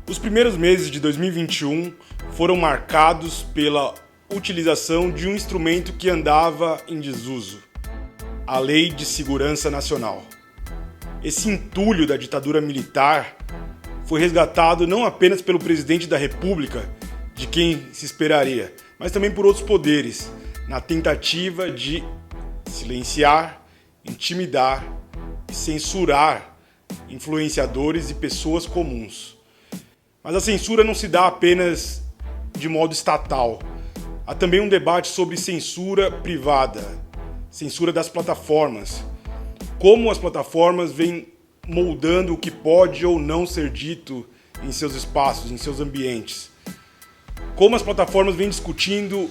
Os primeiros meses de 2021 foram marcados pela utilização de um instrumento que andava em desuso, a Lei de Segurança Nacional. Esse entulho da ditadura militar foi resgatado não apenas pelo presidente da República, de quem se esperaria, mas também por outros poderes, na tentativa de silenciar, intimidar e censurar influenciadores e pessoas comuns. Mas a censura não se dá apenas de modo estatal. Há também um debate sobre censura privada, censura das plataformas. Como as plataformas vêm moldando o que pode ou não ser dito em seus espaços, em seus ambientes. Como as plataformas vêm discutindo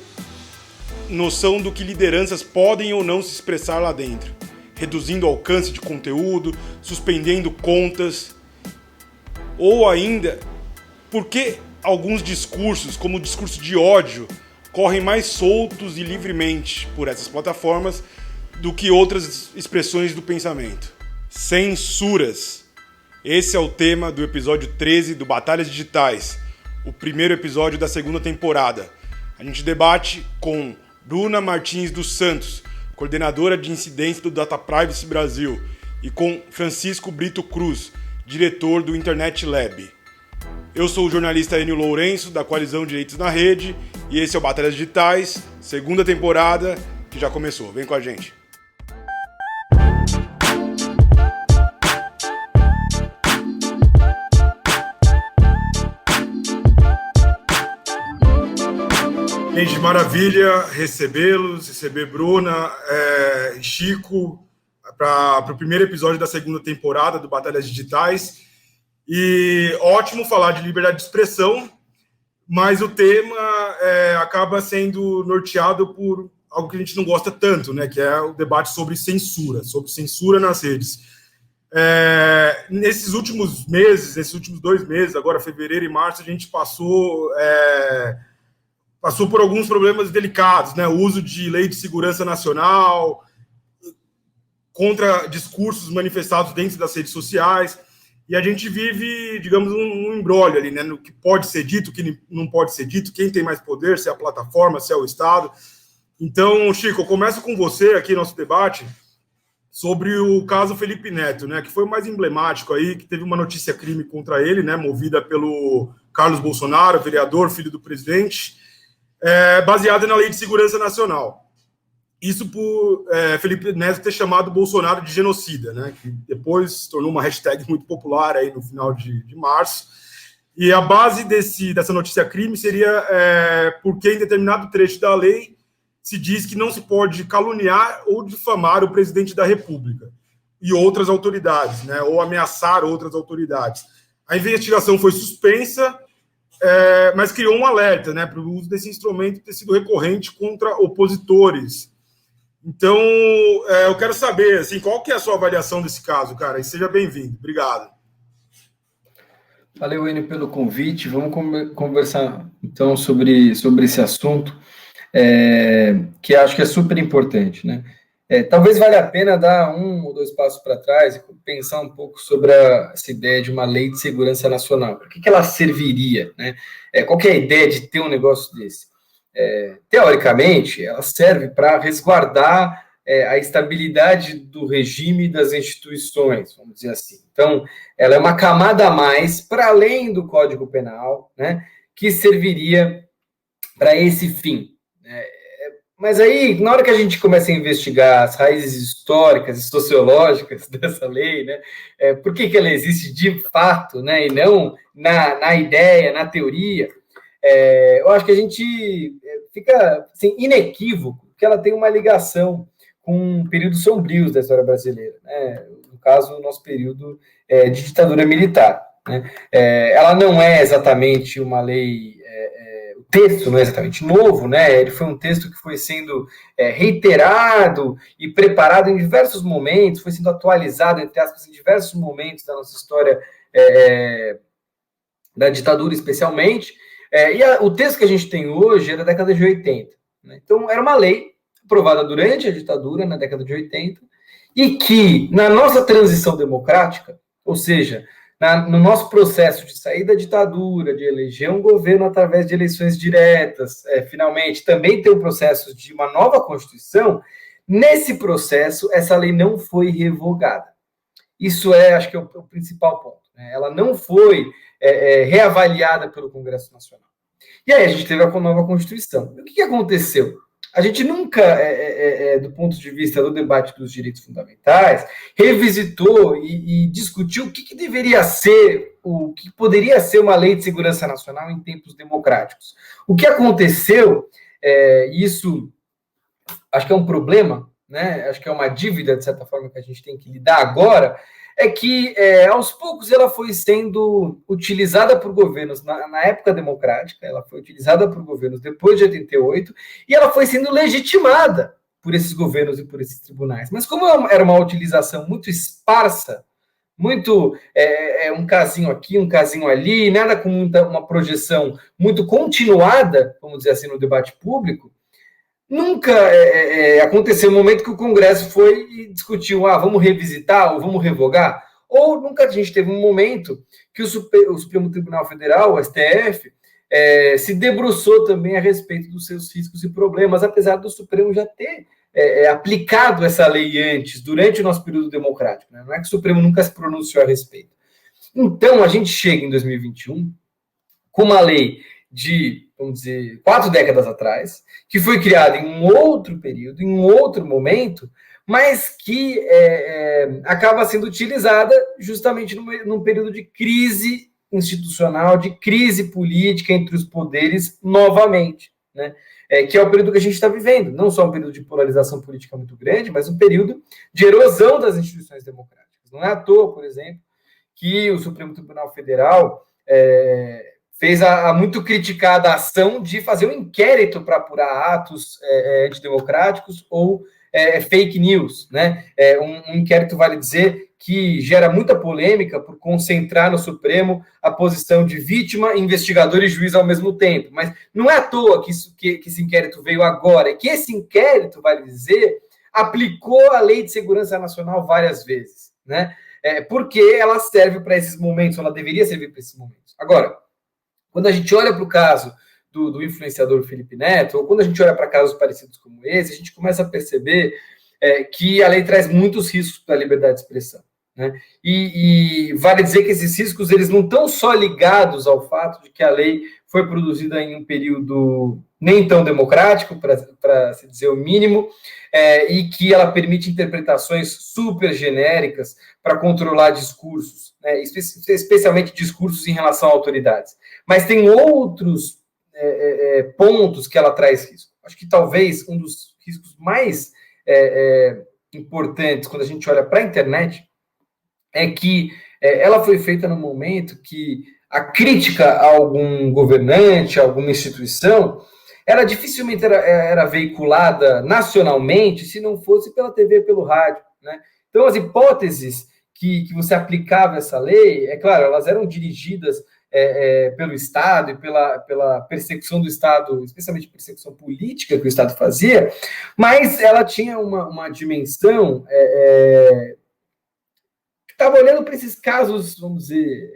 noção do que lideranças podem ou não se expressar lá dentro, reduzindo o alcance de conteúdo, suspendendo contas, ou ainda, por que alguns discursos, como o discurso de ódio, correm mais soltos e livremente por essas plataformas do que outras expressões do pensamento? Censuras. Esse é o tema do episódio 13 do Batalhas Digitais, o primeiro episódio da segunda temporada. A gente debate com Bruna Martins dos Santos, coordenadora de incidência do Data Privacy Brasil, e com Francisco Brito Cruz, diretor do Internet Lab. Eu sou o jornalista Enio Lourenço, da Coalizão Direitos na Rede, e esse é o Batalhas Digitais, segunda temporada, que já começou. Vem com a gente. Gente, maravilha recebê-los, receber Bruna e Chico para o primeiro episódio da segunda temporada do Batalhas Digitais. E ótimo falar de liberdade de expressão, mas o tema acaba sendo norteado por algo que a gente não gosta tanto, né, que é o debate sobre censura nas redes. Nesses últimos meses, nesses últimos 2 meses, agora fevereiro e março, a gente passou por alguns problemas delicados, né? O uso de lei de segurança nacional, contra discursos manifestados dentro das redes sociais, e a gente vive, digamos, um imbróglio ali, né? No que pode ser dito, o que não pode ser dito, quem tem mais poder, se é a plataforma, se é o Estado. Então, Chico, eu começo com você aqui nosso debate sobre o caso Felipe Neto, né? Que foi o mais emblemático aí, que teve uma notícia crime contra ele, né? Movida pelo Carlos Bolsonaro, vereador, filho do presidente, baseada na Lei de Segurança Nacional. Isso por Felipe Neto ter chamado Bolsonaro de genocida, né, que depois se tornou uma hashtag muito popular aí no final de março. E a base dessa notícia crime seria porque em determinado trecho da lei se diz que não se pode caluniar ou difamar o presidente da República e outras autoridades, né, ou ameaçar outras autoridades. A investigação foi suspensa, mas criou um alerta, né, para o uso desse instrumento ter sido recorrente contra opositores. Então, eu quero saber, assim, qual que é a sua avaliação desse caso, cara? E seja bem-vindo. Obrigado. Valeu, Enio, pelo convite. Vamos conversar, então, sobre esse assunto, que acho que é super importante, né? Talvez valha a pena dar 1 ou 2 passos para trás e pensar um pouco sobre essa ideia de uma lei de segurança nacional. Para que ela serviria, né? Qual que é a ideia de ter um negócio desse? Teoricamente, ela serve para resguardar a estabilidade do regime e das instituições, vamos dizer assim. Então, ela é uma camada a mais, para além do Código Penal, né, que serviria para esse fim. Mas aí, na hora que a gente começa a investigar as raízes históricas e sociológicas dessa lei, né, por que ela existe de fato, né, e não na ideia, na teoria, eu acho que a gente fica assim, inequívoco que ela tem uma ligação com períodos sombrios da história brasileira, né? No caso, o nosso período de ditadura militar, né? Ela não é exatamente uma lei, o texto não é exatamente novo, né? Ele foi um texto que foi sendo reiterado e preparado em diversos momentos, foi sendo atualizado, entre aspas, em diversos momentos da nossa história da ditadura, especialmente. O texto que a gente tem hoje é da década de 80. Né? Então, era uma lei aprovada durante a ditadura, na década de 80, e que, na nossa transição democrática, ou seja, no nosso processo de sair da ditadura, de eleger um governo através de eleições diretas, finalmente, também ter o processo de uma nova Constituição, nesse processo, essa lei não foi revogada. Isso acho que é o principal ponto. Né? Ela não foi reavaliada pelo Congresso Nacional. E aí a gente teve a nova Constituição. E o que aconteceu? A gente nunca, do ponto de vista do debate dos direitos fundamentais, revisitou e discutiu o que deveria ser, o que poderia ser uma lei de segurança nacional em tempos democráticos. O que aconteceu, isso acho que é um problema, né? Acho que é uma dívida, de certa forma, que a gente tem que lidar agora, é que, aos poucos, ela foi sendo utilizada por governos na época democrática, ela foi utilizada por governos depois de 88, e ela foi sendo legitimada por esses governos e por esses tribunais. Mas como era uma utilização muito esparsa, muito um casinho aqui, um casinho ali, nada com uma projeção muito continuada, vamos dizer assim, no debate público, nunca aconteceu um momento que o Congresso foi e discutiu, vamos revisitar ou vamos revogar, ou nunca a gente teve um momento que o Supremo Tribunal Federal, o STF, se debruçou também a respeito dos seus riscos e problemas, apesar do Supremo já ter aplicado essa lei antes, durante o nosso período democrático. Né? Não é que o Supremo nunca se pronunciou a respeito. Então, a gente chega em 2021 com uma lei de, vamos dizer, 4 décadas atrás, que foi criada em um outro período, em um outro momento, mas que acaba sendo utilizada justamente num período de crise institucional, de crise política entre os poderes novamente, né? Que é o período que a gente está vivendo, não só um período de polarização política muito grande, mas um período de erosão das instituições democráticas. Não é à toa, por exemplo, que o Supremo Tribunal Federal fez a muito criticada ação de fazer um inquérito para apurar atos antidemocráticos ou fake news, né? Um inquérito, vale dizer, que gera muita polêmica por concentrar no Supremo a posição de vítima, investigador e juiz ao mesmo tempo. Mas não é à toa que esse inquérito veio agora, que esse inquérito, vale dizer, aplicou a Lei de Segurança Nacional várias vezes, né? Porque ela serve para esses momentos, ela deveria servir para esses momentos. Agora, quando a gente olha para o caso do influenciador Felipe Neto, ou quando a gente olha para casos parecidos como esse, a gente começa a perceber que a lei traz muitos riscos para a liberdade de expressão. Né? E vale dizer que esses riscos eles não estão só ligados ao fato de que a lei foi produzida em um período nem tão democrático, para se dizer o mínimo, e que ela permite interpretações super genéricas para controlar discursos, né? Especialmente discursos em relação a autoridades. Mas tem outros pontos que ela traz risco. Acho que talvez um dos riscos mais importantes quando a gente olha para a internet é que ela foi feita no momento que a crítica a algum governante, a alguma instituição, ela dificilmente era veiculada nacionalmente se não fosse pela TV e pelo rádio. Né? Então, as hipóteses que você aplicava essa lei, claro, elas eram dirigidas pelo Estado e pela persecução do Estado, especialmente persecução política que o Estado fazia, mas ela tinha uma dimensão que estava olhando para esses casos, vamos dizer,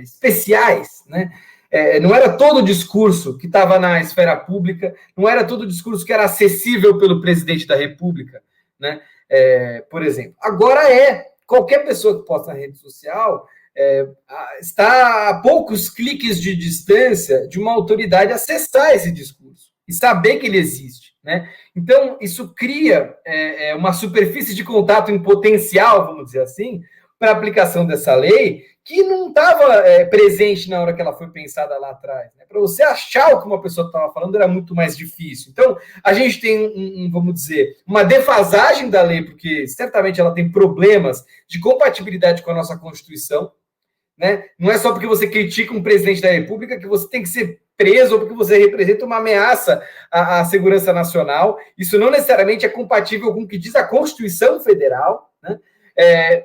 especiais, né? Não era todo o discurso que estava na esfera pública, não era todo o discurso que era acessível pelo presidente da República, né? Por exemplo. Agora qualquer pessoa que posta na rede social está a poucos cliques de distância de uma autoridade acessar esse discurso e saber que ele existe, né? Então, isso cria uma superfície de contato em potencial, vamos dizer assim, para a aplicação dessa lei, que não estava presente na hora que ela foi pensada lá atrás. Né? Para você achar o que uma pessoa estava falando era muito mais difícil. Então, a gente tem, vamos dizer, uma defasagem da lei, porque certamente ela tem problemas de compatibilidade com a nossa Constituição. Né? Não é só porque você critica um presidente da República que você tem que ser preso ou porque você representa uma ameaça à segurança nacional. Isso não necessariamente é compatível com o que diz a Constituição Federal, né?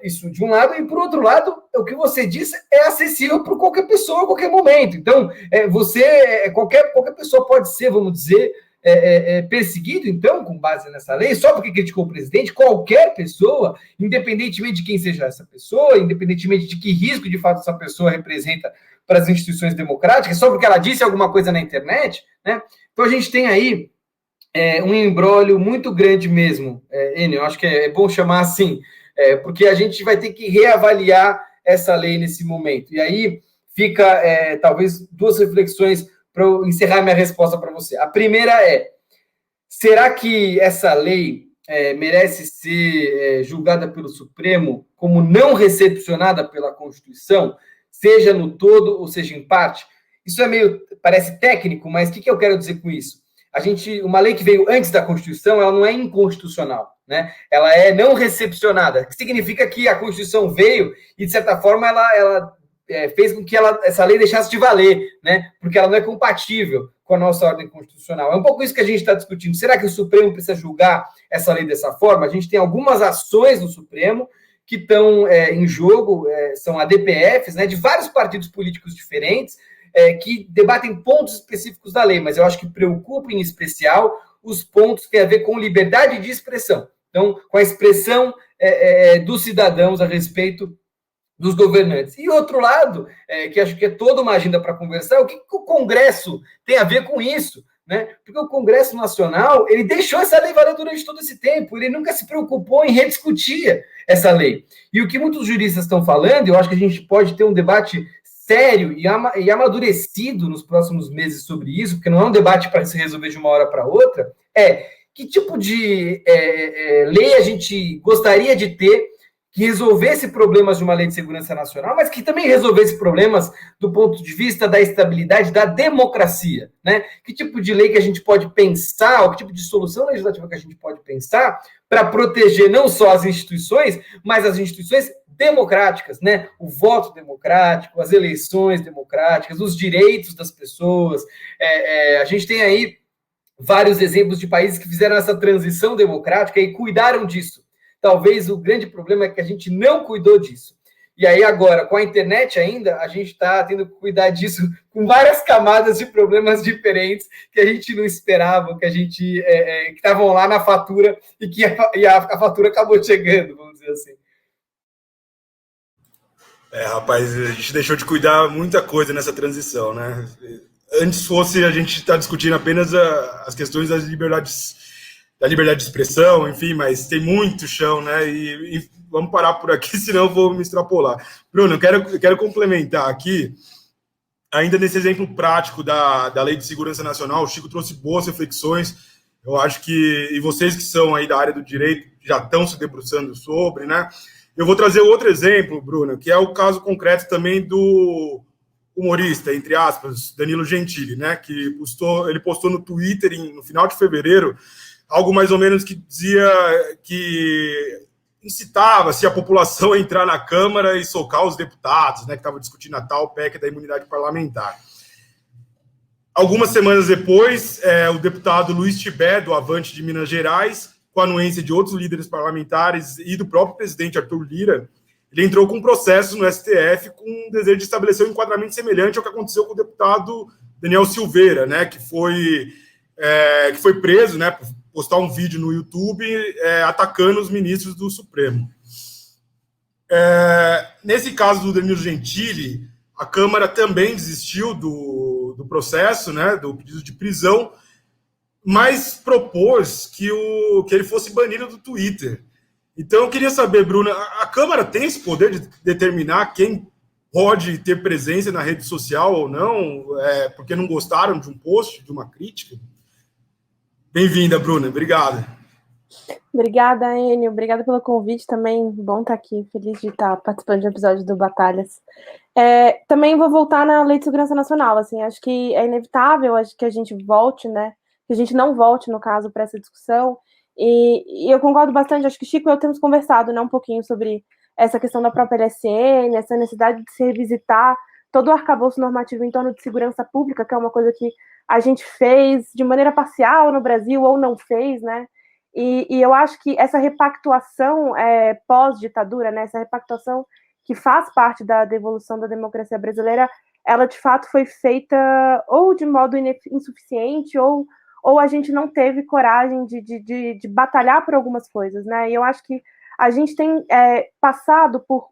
Isso de um lado, e por outro lado, o que você disse é acessível para qualquer pessoa a qualquer momento. Então, qualquer pessoa pode ser, vamos dizer, perseguido, então, com base nessa lei, só porque criticou o presidente? Qualquer pessoa, independentemente de quem seja essa pessoa, independentemente de que risco, de fato, essa pessoa representa para as instituições democráticas, só porque ela disse alguma coisa na internet, né? Então, a gente tem aí um imbróglio muito grande mesmo, Enio, eu acho que é bom chamar assim, porque a gente vai ter que reavaliar essa lei nesse momento. E aí fica, talvez, duas reflexões para eu encerrar minha resposta para você. A primeira será que essa lei merece ser julgada pelo Supremo como não recepcionada pela Constituição, seja no todo ou seja em parte? Isso parece técnico, mas o que eu quero dizer com isso? Uma lei que veio antes da Constituição, ela não é inconstitucional, né? Ela é não recepcionada, que significa que a Constituição veio e, de certa forma, ela fez com que essa lei deixasse de valer, né? Porque ela não é compatível com a nossa ordem constitucional. É um pouco isso que a gente está discutindo. Será que o Supremo precisa julgar essa lei dessa forma? A gente tem algumas ações no Supremo que estão em jogo, são ADPFs, né, de vários partidos políticos diferentes, que debatem pontos específicos da lei, mas eu acho que preocupa em especial os pontos que têm a ver com liberdade de expressão. Então, com a expressão dos cidadãos a respeito dos governantes. E outro lado, que acho que é toda uma agenda para conversar, o que o Congresso tem a ver com isso? Né? Porque o Congresso Nacional, ele deixou essa lei valer durante todo esse tempo, ele nunca se preocupou em rediscutir essa lei. E o que muitos juristas estão falando, eu acho que a gente pode ter um debate sério e amadurecido nos próximos meses sobre isso, porque não é um debate para se resolver de uma hora para outra, que tipo de lei a gente gostaria de ter que resolvesse problemas de uma lei de segurança nacional, mas que também resolvesse problemas do ponto de vista da estabilidade da democracia, né? Que tipo de lei que a gente pode pensar, ou que tipo de solução legislativa que a gente pode pensar para proteger não só as instituições, mas as instituições democráticas, né? O voto democrático, as eleições democráticas, os direitos das pessoas. A gente tem aí vários exemplos de países que fizeram essa transição democrática e cuidaram disso. Talvez o grande problema é que a gente não cuidou disso. E aí agora, com a internet ainda, a gente está tendo que cuidar disso com várias camadas de problemas diferentes que a gente não esperava, que estavam lá na fatura e que a fatura acabou chegando, vamos dizer assim. Rapaz, a gente deixou de cuidar muita coisa nessa transição, né? Antes fosse a gente estar discutindo apenas as questões das liberdades, da liberdade de expressão, enfim, mas tem muito chão, né? E vamos parar por aqui, senão eu vou me extrapolar. Bruno, eu quero complementar aqui, ainda nesse exemplo prático da Lei de Segurança Nacional. O Chico trouxe boas reflexões. Eu acho que, e vocês que são aí da área do direito já estão se debruçando sobre, né? Eu vou trazer outro exemplo, Bruno, que é o caso concreto também do humorista, entre aspas, Danilo Gentili, né? Que ele postou no Twitter no final de fevereiro algo mais ou menos que dizia que incitava-se a população a entrar na Câmara e socar os deputados, né? Que estavam discutindo a tal PEC da imunidade parlamentar. Algumas semanas depois, o deputado Luiz Tibé, do Avante de Minas Gerais, com a anuência de outros líderes parlamentares e do próprio presidente Arthur Lira, ele entrou com um processo no STF com um desejo de estabelecer um enquadramento semelhante ao que aconteceu com o deputado Daniel Silveira, né, que foi preso, né, por postar um vídeo no YouTube atacando os ministros do Supremo. Nesse caso do Danilo Gentili, a Câmara também desistiu do processo, né, do pedido de prisão, mas propôs que ele fosse banido do Twitter. Então, eu queria saber, Bruna, a Câmara tem esse poder de determinar quem pode ter presença na rede social ou não, porque não gostaram de um post, de uma crítica? Bem-vinda, Bruna. Obrigado. Obrigada, Enio. Obrigada pelo convite também. Bom estar aqui. Feliz de estar participando de um episódio do Batalhas. Também vou voltar na Lei de Segurança Nacional. Assim, acho que é inevitável que a gente volte, né? Que a gente não volte, no caso, para essa discussão. E eu concordo bastante. Acho que Chico e eu temos conversado, né, um pouquinho sobre essa questão da própria LSN, essa necessidade de se revisitar todo o arcabouço normativo em torno de segurança pública, que é uma coisa que a gente fez de maneira parcial no Brasil ou não fez, né? E eu acho que essa repactuação pós-ditadura, né, essa repactuação que faz parte da devolução da democracia brasileira, ela de fato foi feita ou de modo insuficiente ou ou a gente não teve coragem de batalhar por algumas coisas, né? E eu acho que a gente tem passado por...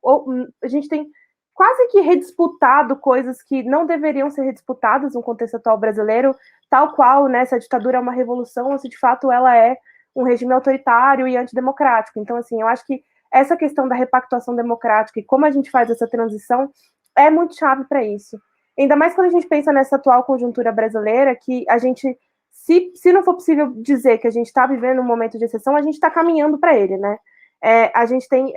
a gente tem quase que redisputado coisas que não deveriam ser redisputadas no contexto atual brasileiro, tal qual, né, se a ditadura é uma revolução ou se de fato ela é um regime autoritário e antidemocrático. Então, assim, eu acho que essa questão da repactuação democrática e como a gente faz essa transição é muito chave para isso. Ainda mais quando a gente pensa nessa atual conjuntura brasileira, que a gente, se não for possível dizer que a gente está vivendo um momento de exceção, a gente está caminhando para ele, né? A gente tem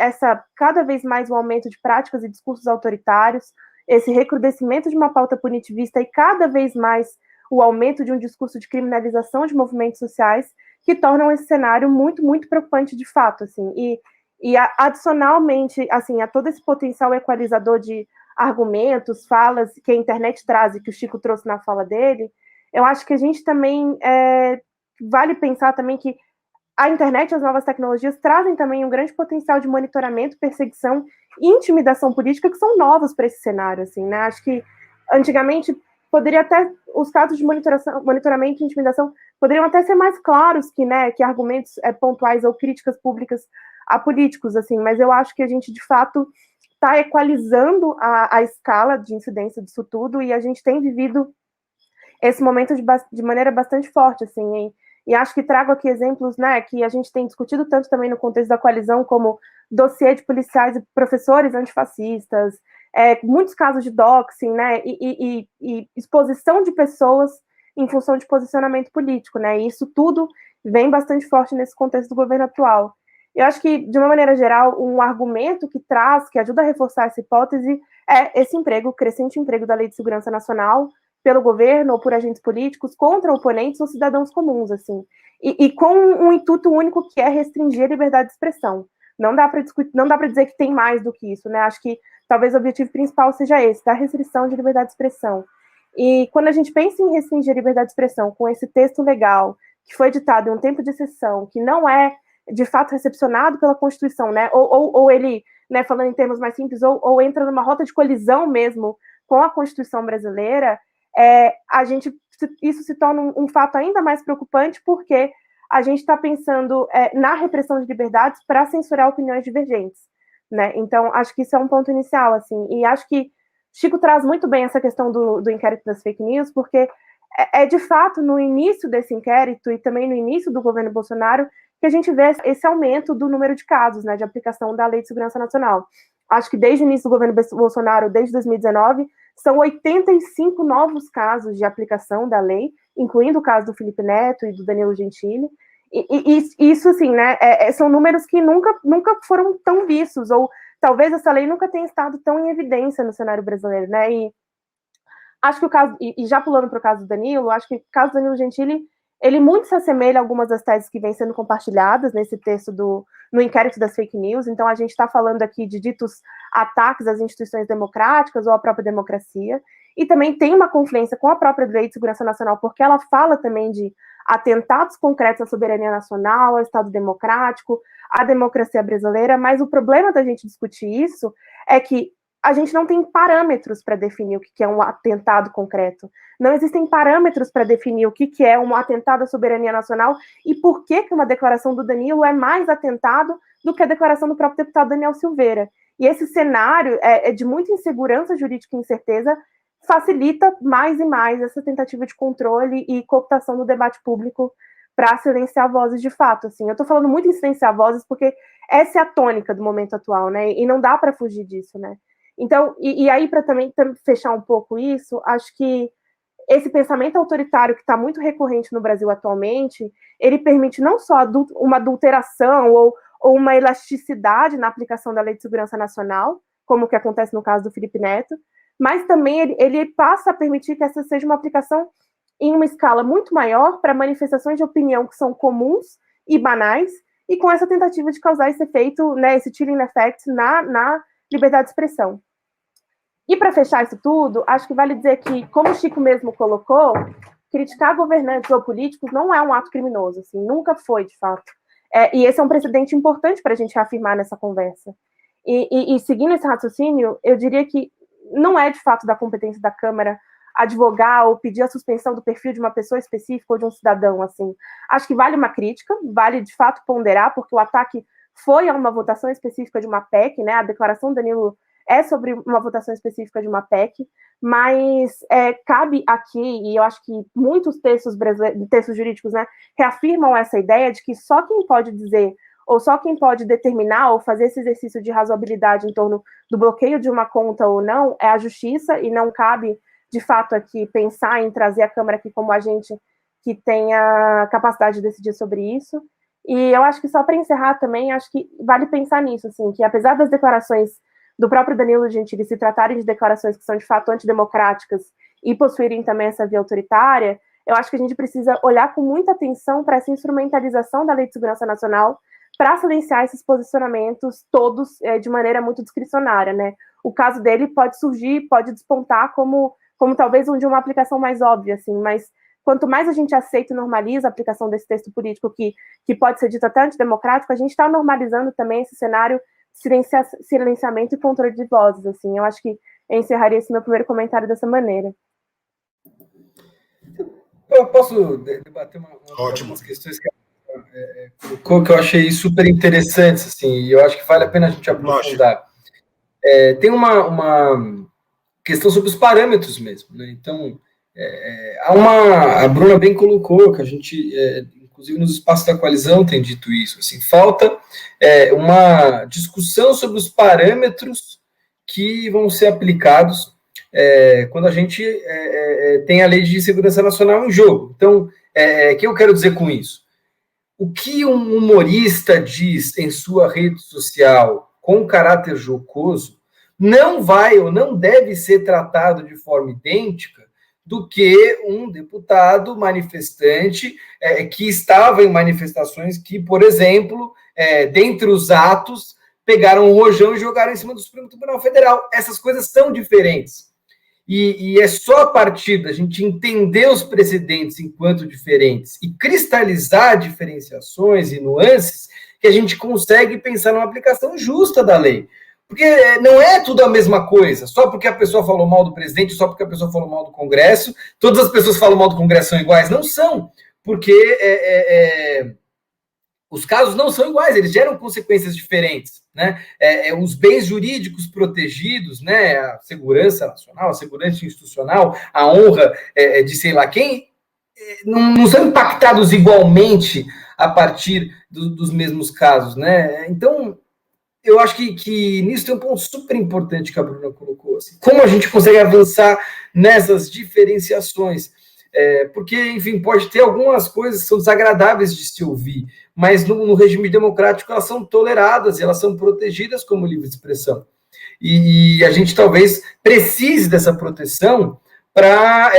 cada vez mais um aumento de práticas e discursos autoritários, esse recrudescimento de uma pauta punitivista e cada vez mais o aumento de um discurso de criminalização de movimentos sociais que tornam esse cenário muito, muito preocupante de fato, assim, e adicionalmente, assim, a todo esse potencial equalizador de argumentos, falas que a internet traz e que o Chico trouxe na fala dele, eu acho que a gente também vale pensar também que a internet e as novas tecnologias trazem também um grande potencial de monitoramento, perseguição e intimidação política que são novos para esse cenário, assim, né? Acho que antigamente poderia até os casos de monitoramento e intimidação poderiam até ser mais claros que argumentos pontuais ou críticas públicas a políticos, assim, mas eu acho que a gente, de fato, está equalizando a escala de incidência disso tudo e a gente tem vivido esse momento de maneira bastante forte, assim, e acho que trago aqui exemplos, né, que a gente tem discutido tanto também no contexto da coalizão, como dossiê de policiais e professores antifascistas, muitos casos de doxing, né, e exposição de pessoas em função de posicionamento político, né, e isso tudo vem bastante forte nesse contexto do governo atual. Eu acho que, de uma maneira geral, um argumento que ajuda a reforçar essa hipótese é esse crescente emprego da Lei de Segurança Nacional pelo governo ou por agentes políticos contra oponentes ou cidadãos comuns, assim, e com um intuito único que é restringir a liberdade de expressão. Não dá para dizer que tem mais do que isso, né? Acho que talvez o objetivo principal seja esse, da restrição de liberdade de expressão. E quando a gente pensa em restringir a liberdade de expressão com esse texto legal que foi editado em um tempo de exceção, que não é de fato recepcionado pela Constituição, né? Ou ele, né, falando em termos mais simples, ou entra numa rota de colisão mesmo com a Constituição brasileira, isso se torna um fato ainda mais preocupante porque a gente está pensando na repressão de liberdades para censurar opiniões divergentes, né? Então, acho que isso é um ponto inicial, assim, e acho que Chico traz muito bem essa questão do inquérito das fake news, porque de fato no início desse inquérito e também no início do governo Bolsonaro que a gente vê esse aumento do número de casos, né, de aplicação da Lei de Segurança Nacional. Acho que desde o início do governo Bolsonaro, desde 2019, são 85 novos casos de aplicação da lei, incluindo o caso do Felipe Neto e do Danilo Gentili. E isso, assim, né, são números que nunca foram tão vistos, ou talvez essa lei nunca tenha estado tão em evidência no cenário brasileiro, né? E acho que o caso, e já pulando para o caso do Danilo, acho que o caso do Danilo Gentili, ele muito se assemelha a algumas das teses que vêm sendo compartilhadas nesse texto no inquérito das fake news. Então, a gente está falando aqui de ditos ataques às instituições democráticas ou à própria democracia, e também tem uma confluência com a própria Lei de Segurança Nacional, porque ela fala também de atentados concretos à soberania nacional, ao Estado democrático, à democracia brasileira, mas o problema da gente discutir isso é que a gente não tem parâmetros para definir o que é um atentado concreto. Não existem parâmetros para definir o que é um atentado à soberania nacional e por que uma declaração do Danilo é mais atentado do que a declaração do próprio deputado Daniel Silveira. E esse cenário de muita insegurança jurídica e incerteza facilita mais e mais essa tentativa de controle e cooptação do debate público para silenciar vozes de fato. Assim. Eu estou falando muito em silenciar vozes porque essa é a tônica do momento atual, né? E não dá para fugir disso, né? Então, e aí, para também fechar um pouco isso, acho que esse pensamento autoritário que está muito recorrente no Brasil atualmente, ele permite não só uma adulteração ou uma elasticidade na aplicação da Lei de Segurança Nacional, como o que acontece no caso do Felipe Neto, mas também ele passa a permitir que essa seja uma aplicação em uma escala muito maior para manifestações de opinião que são comuns e banais, e com essa tentativa de causar esse efeito, né, esse chilling effect na liberdade de expressão. E para fechar isso tudo, acho que vale dizer que, como o Chico mesmo colocou, criticar governantes ou políticos não é um ato criminoso, assim, nunca foi, de fato. E esse é um precedente importante para a gente reafirmar nessa conversa. E seguindo esse raciocínio, eu diria que não é, de fato, da competência da Câmara advogar ou pedir a suspensão do perfil de uma pessoa específica ou de um cidadão, assim. Acho que vale uma crítica, vale de fato ponderar, porque o ataque foi a uma votação específica de uma PEC, né? A declaração do Danilo é sobre uma votação específica de uma PEC, mas cabe aqui, e eu acho que muitos textos jurídicos, né, reafirmam essa ideia de que só quem pode dizer, ou só quem pode determinar ou fazer esse exercício de razoabilidade em torno do bloqueio de uma conta ou não é a justiça, e não cabe, de fato, aqui pensar em trazer a Câmara aqui como agente que tenha capacidade de decidir sobre isso. E eu acho que só para encerrar também, acho que vale pensar nisso, assim, que apesar das declarações do próprio Danilo Gentili se tratarem de declarações que são de fato antidemocráticas e possuírem também essa via autoritária, eu acho que a gente precisa olhar com muita atenção para essa instrumentalização da Lei de Segurança Nacional para silenciar esses posicionamentos todos de maneira muito discricionária, né? O caso dele pode surgir, pode despontar como talvez um de uma aplicação mais óbvia, assim, mas quanto mais a gente aceita e normaliza a aplicação desse texto político que pode ser dito até antidemocrático, a gente está normalizando também esse cenário silenciamento e controle de vozes, assim. Eu acho que eu encerraria esse meu primeiro comentário dessa maneira. Eu posso debater algumas questões que colocou, que eu achei super interessantes, assim, e eu acho que vale a pena a gente aprofundar. Tem uma questão sobre os parâmetros mesmo, né? Então, a Bruna bem colocou, que a gente, inclusive nos espaços da coalizão, tem dito isso, assim, falta uma discussão sobre os parâmetros que vão ser aplicados quando a gente tem a Lei de Segurança Nacional em jogo. Então, o que eu quero dizer com isso? O que um humorista diz em sua rede social com caráter jocoso não vai ou não deve ser tratado de forma idêntica do que um deputado manifestante que estava em manifestações que, por exemplo, dentre os atos, pegaram um rojão e jogaram em cima do Supremo Tribunal Federal. Essas coisas são diferentes. E é só a partir da gente entender os precedentes enquanto diferentes e cristalizar diferenciações e nuances que a gente consegue pensar numa aplicação justa da lei. Porque não é tudo a mesma coisa. Só porque a pessoa falou mal do presidente, só porque a pessoa falou mal do Congresso, todas as pessoas que falam mal do Congresso são iguais. Não são. Porque os casos não são iguais, eles geram consequências diferentes, né? Os bens jurídicos protegidos, né? A segurança nacional, a segurança institucional, a honra de sei lá quem, não são impactados igualmente a partir dos mesmos casos, né? Então, eu acho que nisso tem um ponto super importante que a Bruna colocou. Assim, como a gente consegue avançar nessas diferenciações? Porque, enfim, pode ter algumas coisas que são desagradáveis de se ouvir, mas no regime democrático elas são toleradas, elas são protegidas como livre expressão. E a gente talvez precise dessa proteção para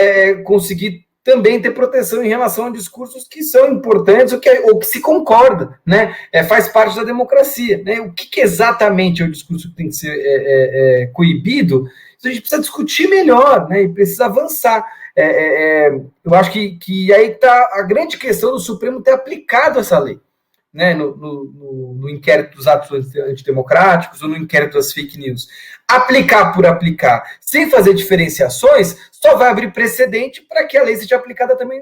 conseguir também ter proteção em relação a discursos que são importantes ou que se concorda, né? Faz parte da democracia, né? O que exatamente é o discurso que tem que ser coibido? Isso a gente precisa discutir melhor, né? E precisa avançar. Eu acho que aí está a grande questão do Supremo ter aplicado essa lei, né, no inquérito dos atos antidemocráticos ou no inquérito das fake news. Aplicar por aplicar, sem fazer diferenciações, só vai abrir precedente para que a lei seja aplicada também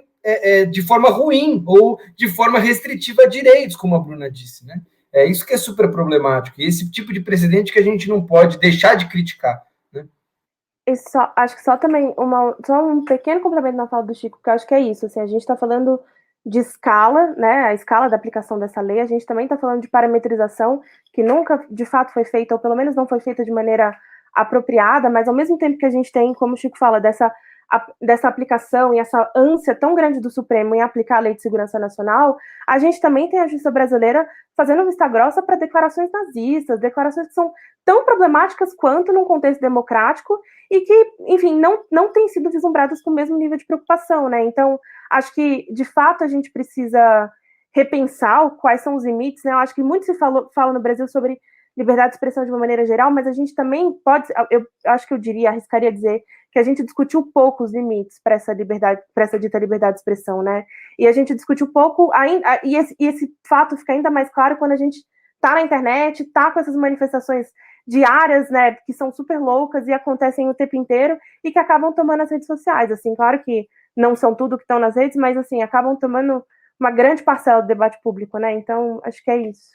de forma ruim ou de forma restritiva a direitos, como a Bruna disse, né? É isso que é super problemático, e esse tipo de precedente que a gente não pode deixar de criticar. Acho que só também só um pequeno complemento na fala do Chico, que eu acho que é isso, assim, a gente está falando de escala, né, a escala da aplicação dessa lei, a gente também está falando de parametrização, que nunca de fato foi feita, ou pelo menos não foi feita de maneira apropriada, mas ao mesmo tempo que a gente tem, como o Chico fala, dessa aplicação e essa ânsia tão grande do Supremo em aplicar a Lei de Segurança Nacional, a gente também tem a justiça brasileira fazendo vista grossa para declarações nazistas, declarações que são tão problemáticas quanto num contexto democrático e que, enfim, não têm sido vislumbradas com o mesmo nível de preocupação, né? Então, acho que, de fato, a gente precisa repensar quais são os limites, né? Eu acho que muito se fala no Brasil sobre liberdade de expressão de uma maneira geral, mas a gente também pode, eu acho que arriscaria dizer que a gente discutiu pouco os limites para essa liberdade, para essa dita liberdade de expressão, né? E a gente discutiu pouco, e esse fato fica ainda mais claro quando a gente está na internet, está com essas manifestações diárias, né, que são super loucas e acontecem o tempo inteiro e que acabam tomando as redes sociais, assim, claro que não são tudo que estão nas redes, mas, assim, acabam tomando uma grande parcela do debate público, né, então acho que é isso.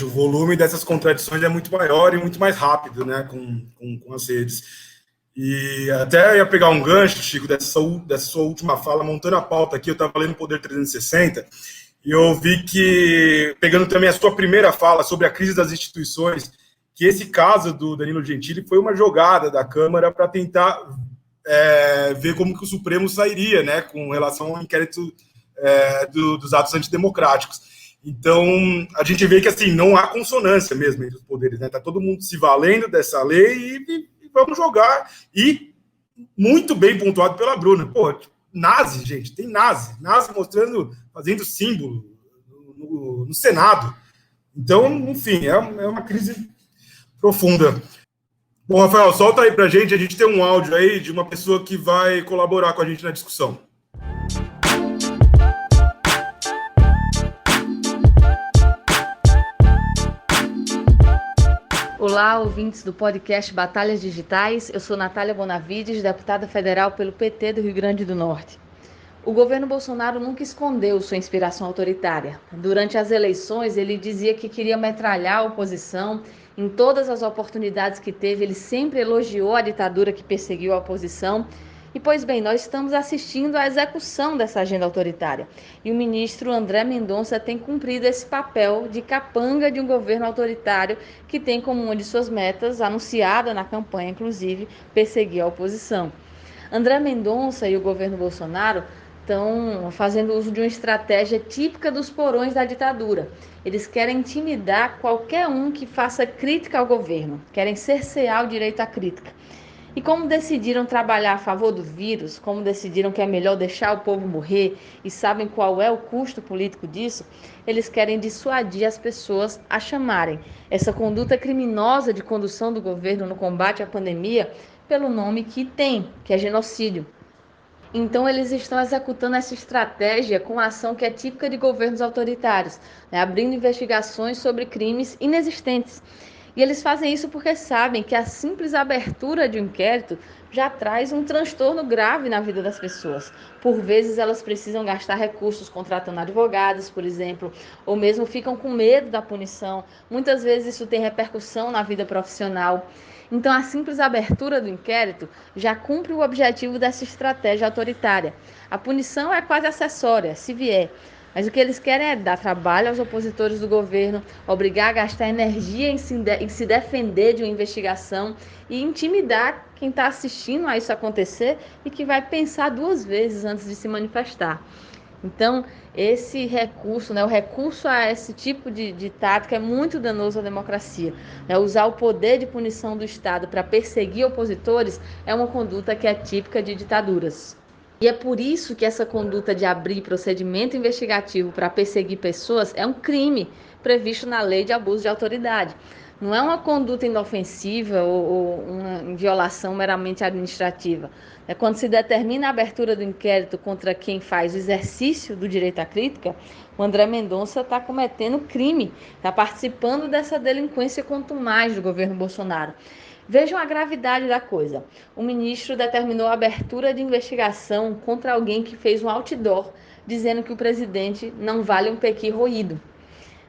O volume dessas contradições é muito maior e muito mais rápido, né, com as redes. E até ia pegar um gancho, Chico, dessa sua última fala, montando a pauta aqui, eu estava lendo Poder 360, e eu vi que, pegando também a sua primeira fala sobre a crise das instituições, que esse caso do Danilo Gentili foi uma jogada da Câmara para tentar ver como que o Supremo sairia, né, com relação ao inquérito dos atos antidemocráticos. Então, a gente vê que assim, não há consonância mesmo entre os poderes, né? Tá todo mundo se valendo dessa lei e vamos jogar. E muito bem pontuado pela Bruna. Pô, nazi, gente, tem nazi mostrando, fazendo símbolo no Senado. Então, enfim, é uma crise profunda. Bom, Rafael, solta aí pra gente, a gente tem um áudio aí de uma pessoa que vai colaborar com a gente na discussão. Olá, ouvintes do podcast Batalhas Digitais. Eu sou Natália Bonavides, deputada federal pelo PT do Rio Grande do Norte. O governo Bolsonaro nunca escondeu sua inspiração autoritária. Durante as eleições, ele dizia que queria metralhar a oposição. Em todas as oportunidades que teve, ele sempre elogiou a ditadura que perseguiu a oposição. E, pois bem, nós estamos assistindo à execução dessa agenda autoritária. E o ministro André Mendonça tem cumprido esse papel de capanga de um governo autoritário que tem como uma de suas metas, anunciada na campanha, inclusive, perseguir a oposição. André Mendonça e o governo Bolsonaro estão fazendo uso de uma estratégia típica dos porões da ditadura. Eles querem intimidar qualquer um que faça crítica ao governo, querem cercear o direito à crítica. E como decidiram trabalhar a favor do vírus, como decidiram que é melhor deixar o povo morrer e sabem qual é o custo político disso, eles querem dissuadir as pessoas a chamarem essa conduta criminosa de condução do governo no combate à pandemia pelo nome que tem, que é genocídio. Então, eles estão executando essa estratégia com a ação que é típica de governos autoritários, né, abrindo investigações sobre crimes inexistentes. E eles fazem isso porque sabem que a simples abertura de um inquérito já traz um transtorno grave na vida das pessoas. Por vezes elas precisam gastar recursos contratando advogados, por exemplo, ou mesmo ficam com medo da punição. Muitas vezes isso tem repercussão na vida profissional. Então a simples abertura do inquérito já cumpre o objetivo dessa estratégia autoritária. A punição é quase acessória, se vier. Mas o que eles querem é dar trabalho aos opositores do governo, obrigar a gastar energia em se defender de uma investigação e intimidar quem está assistindo a isso acontecer e que vai pensar duas vezes antes de se manifestar. Então, esse recurso, o recurso a esse tipo de tática é muito danoso à democracia. Usar o poder de punição do Estado para perseguir opositores é uma conduta que é típica de ditaduras. E é por isso que essa conduta de abrir procedimento investigativo para perseguir pessoas é um crime previsto na Lei de Abuso de Autoridade. Não é uma conduta inofensiva ou uma violação meramente administrativa. É quando se determina a abertura do inquérito contra quem faz o exercício do direito à crítica, o André Mendonça está cometendo crime, está participando dessa delinquência contumaz do governo Bolsonaro. Vejam a gravidade da coisa. O ministro determinou a abertura de investigação contra alguém que fez um outdoor dizendo que o presidente não vale um pequi roído.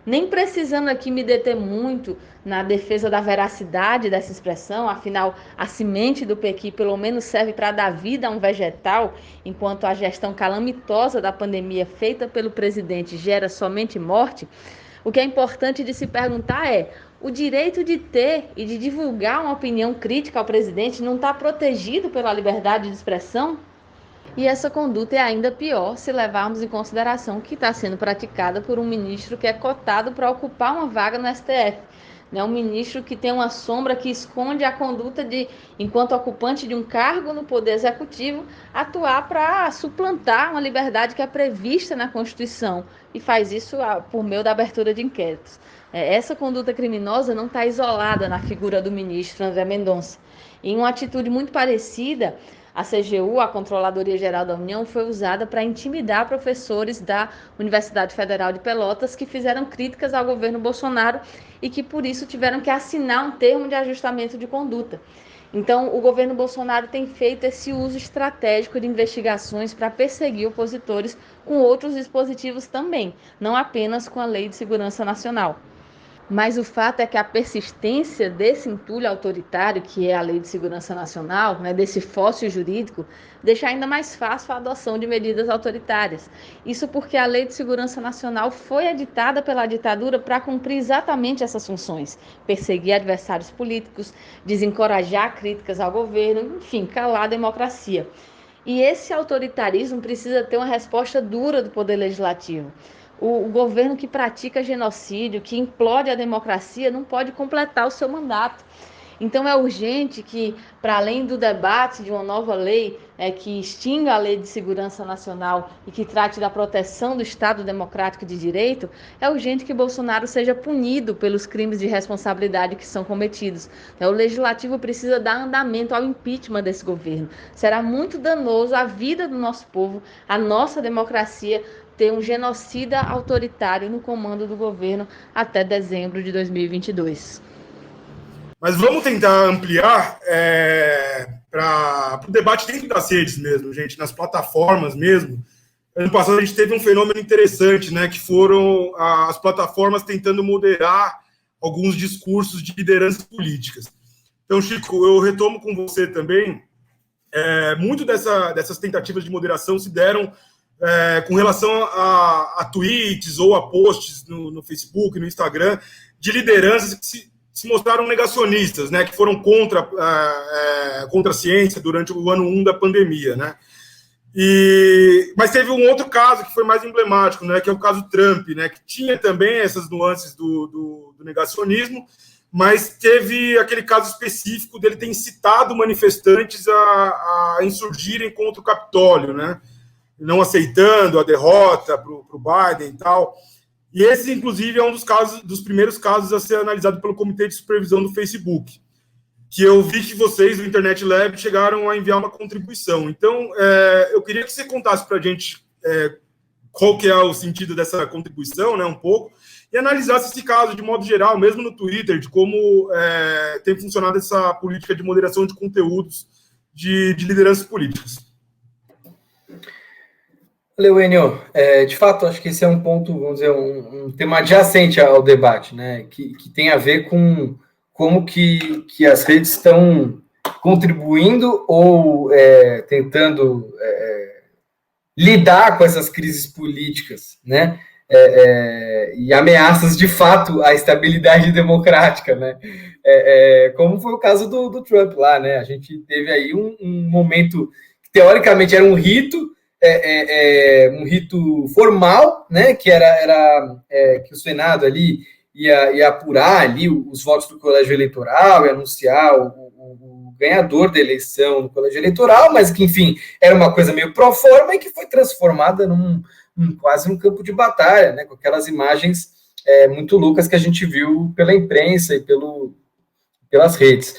Nem precisando aqui me deter muito na defesa da veracidade dessa expressão, afinal, a semente do pequi pelo menos serve para dar vida a um vegetal, enquanto a gestão calamitosa da pandemia feita pelo presidente gera somente morte. O que é importante de se perguntar é: o direito de ter e de divulgar uma opinião crítica ao presidente não está protegido pela liberdade de expressão? E essa conduta é ainda pior se levarmos em consideração que está sendo praticada por um ministro que é cotado para ocupar uma vaga no STF. Um ministro que tem uma sombra que esconde a conduta de, enquanto ocupante de um cargo no Poder Executivo, atuar para suplantar uma liberdade que é prevista na Constituição e faz isso por meio da abertura de inquéritos. Essa conduta criminosa não está isolada na figura do ministro André Mendonça. Em uma atitude muito parecida, A CGU, a Controladoria Geral da União, foi usada para intimidar professores da Universidade Federal de Pelotas que fizeram críticas ao governo Bolsonaro e que, por isso, tiveram que assinar um termo de ajustamento de conduta. Então, o governo Bolsonaro tem feito esse uso estratégico de investigações para perseguir opositores com outros dispositivos também, não apenas com a Lei de Segurança Nacional. Mas o fato é que a persistência desse entulho autoritário, que é a Lei de Segurança Nacional, desse fóssil jurídico, deixa ainda mais fácil a adoção de medidas autoritárias. Isso porque a Lei de Segurança Nacional foi editada pela ditadura para cumprir exatamente essas funções: perseguir adversários políticos, desencorajar críticas ao governo, enfim, calar a democracia. E esse autoritarismo precisa ter uma resposta dura do Poder Legislativo. O governo que pratica genocídio, que implode a democracia, não pode completar o seu mandato. Então é urgente que, para além do debate de uma nova lei que extinga a Lei de Segurança Nacional e que trate da proteção do Estado Democrático de Direito, é urgente que Bolsonaro seja punido pelos crimes de responsabilidade que são cometidos. O Legislativo precisa dar andamento ao impeachment desse governo. Será muito danoso à vida do nosso povo, à nossa democracia, ter um genocida autoritário no comando do governo até dezembro de 2022. Mas vamos tentar ampliar para o debate dentro das redes mesmo, gente, nas plataformas mesmo. Ano passado a gente teve um fenômeno interessante, que foram as plataformas tentando moderar alguns discursos de lideranças políticas. Então, Chico, eu retomo com você também. Muito dessas tentativas de moderação se deram com relação a tweets ou a posts no Facebook, no Instagram, de lideranças que se mostraram negacionistas, que foram contra a ciência durante o ano 1 da pandemia, Mas teve um outro caso que foi mais emblemático, que é o caso Trump, que tinha também essas nuances do negacionismo, mas teve aquele caso específico dele ter incitado manifestantes a insurgirem contra o Capitólio, não aceitando a derrota para o Biden e tal. E esse, inclusive, é um dos primeiros casos a ser analisado pelo Comitê de Supervisão do Facebook, que eu vi que vocês, do Internet Lab, chegaram a enviar uma contribuição. Então, eu queria que você contasse para a gente qual que é o sentido dessa contribuição, um pouco, e analisasse esse caso de modo geral, mesmo no Twitter, de como tem funcionado essa política de moderação de conteúdos de lideranças políticas. Valeu, Enio. De fato, acho que esse é um ponto, vamos dizer, um tema adjacente ao debate, que tem a ver com como que as redes estão contribuindo ou tentando lidar com essas crises políticas, e ameaças, de fato, à estabilidade democrática, como foi o caso do Trump lá, A gente teve aí um momento que, teoricamente, era um rito formal, que era que o Senado ali ia apurar ali os votos do colégio eleitoral e anunciar o ganhador da eleição no colégio eleitoral, mas que, enfim, era uma coisa meio pro forma e que foi transformada quase num campo de batalha, com aquelas imagens muito loucas que a gente viu pela imprensa e pelas redes.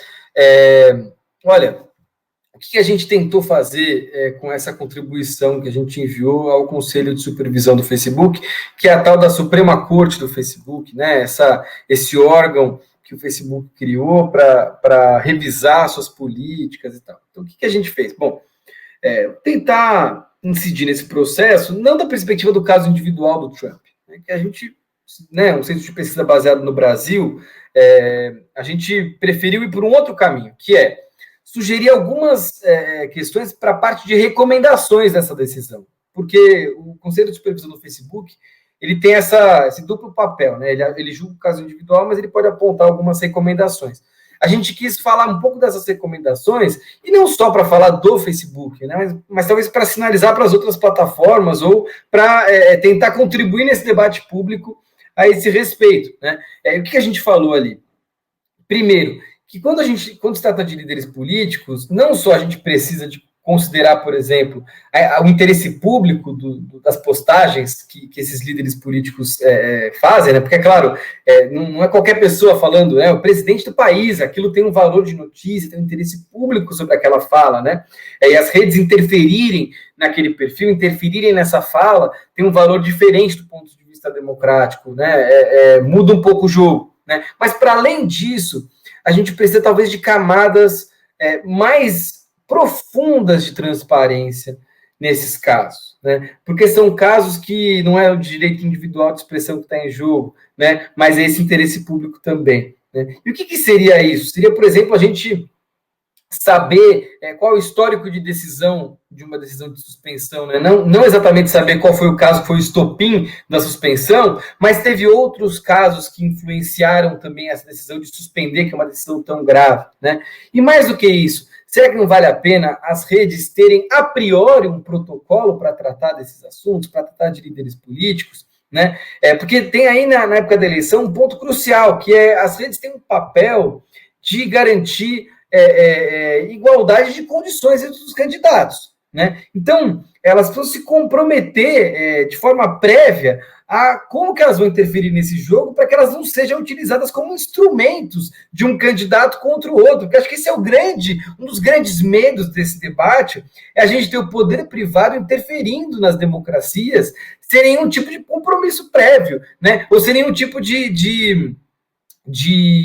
Olha, o que a gente tentou fazer com essa contribuição que a gente enviou ao Conselho de Supervisão do Facebook, que é a tal da Suprema Corte do Facebook, esse órgão que o Facebook criou para revisar suas políticas e tal. Então, o que a gente fez? Bom, tentar incidir nesse processo, não da perspectiva do caso individual do Trump, que a gente, um centro de pesquisa baseado no Brasil, a gente preferiu ir por um outro caminho, que é sugerir algumas questões para a parte de recomendações dessa decisão, porque o Conselho de Supervisão do Facebook, ele tem esse duplo papel, ele julga o caso individual, mas ele pode apontar algumas recomendações. A gente quis falar um pouco dessas recomendações, e não só para falar do Facebook, mas talvez para sinalizar para as outras plataformas, ou para tentar contribuir nesse debate público a esse respeito. O que a gente falou ali? Primeiro, que quando se trata de líderes políticos, não só a gente precisa de considerar, por exemplo, o interesse público das postagens que esses líderes políticos fazem, né? Porque, é claro, não é qualquer pessoa falando, né? O presidente do país, aquilo tem um valor de notícia, tem um interesse público sobre aquela fala, né? E as redes interferirem naquele perfil, interferirem nessa fala, tem um valor diferente do ponto de vista democrático, né? Muda um pouco o jogo, né? Mas, para além disso, a gente precisa, talvez, de camadas mais profundas de transparência nesses casos, né? Porque são casos que não é o direito individual de expressão que está em jogo, né? Mas é esse interesse público também, né? E o que seria isso? Seria, por exemplo, a gente saber qual é o histórico de uma decisão de suspensão, né? Não exatamente saber qual foi o caso que foi o estopim da suspensão, mas teve outros casos que influenciaram também essa decisão de suspender, que é uma decisão tão grave, né? E mais do que isso, será que não vale a pena as redes terem, a priori, um protocolo para tratar desses assuntos, para tratar de líderes políticos, né? Porque tem aí, na época da eleição, um ponto crucial, que as redes têm um papel de garantir igualdade de condições entre os candidatos, né? Então, elas precisam se comprometer de forma prévia a como que elas vão interferir nesse jogo para que elas não sejam utilizadas como instrumentos de um candidato contra o outro, porque acho que esse é um dos grandes medos desse debate, é a gente ter o poder privado interferindo nas democracias sem nenhum tipo de compromisso prévio, né? Ou sem nenhum tipo de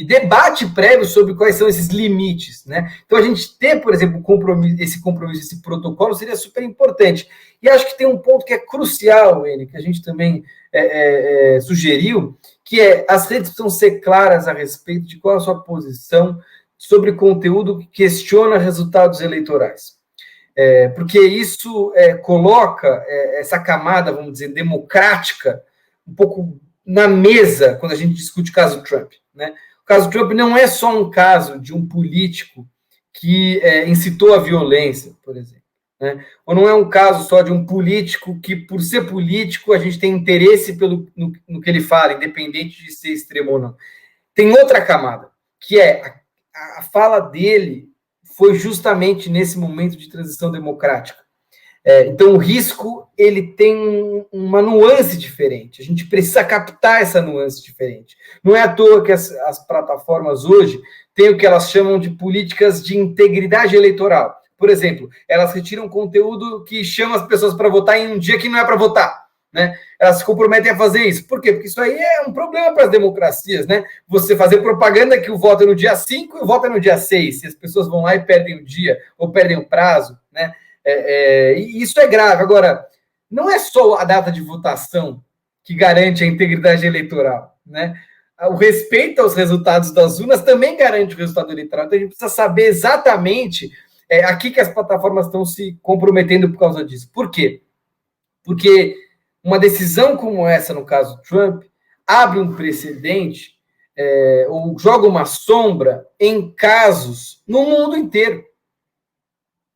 debate prévio sobre quais são esses limites, né? Então, a gente ter, por exemplo, esse compromisso, esse protocolo, seria super importante. E acho que tem um ponto que é crucial, Enio, que a gente também sugeriu, que as redes precisam ser claras a respeito de qual é a sua posição sobre conteúdo que questiona resultados eleitorais. Porque isso coloca essa camada, vamos dizer, democrática, um pouco na mesa quando a gente discute o caso Trump, né? O caso Trump não é só um caso de um político que incitou a violência, por exemplo, né? Ou não é um caso só de um político que, por ser político, a gente tem interesse no que ele fala, independente de ser extremo ou não. Tem outra camada, que a fala dele foi justamente nesse momento de transição democrática. Então, o risco, ele tem uma nuance diferente. A gente precisa captar essa nuance diferente. Não é à toa que as plataformas hoje têm o que elas chamam de políticas de integridade eleitoral. Por exemplo, elas retiram conteúdo que chama as pessoas para votar em um dia que não é para votar, né? Elas se comprometem a fazer isso. Por quê? Porque isso aí é um problema para as democracias, né? Você fazer propaganda que o voto é no dia 5 e o voto é no dia 6. Se as pessoas vão lá e perdem o dia ou perdem o prazo, né? E isso é grave. Agora, não é só a data de votação que garante a integridade eleitoral, né? O respeito aos resultados das urnas também garante o resultado eleitoral. Então, a gente precisa saber exatamente aqui que as plataformas estão se comprometendo por causa disso. Por quê? Porque uma decisão como essa, no caso Trump, abre um precedente ou joga uma sombra em casos no mundo inteiro.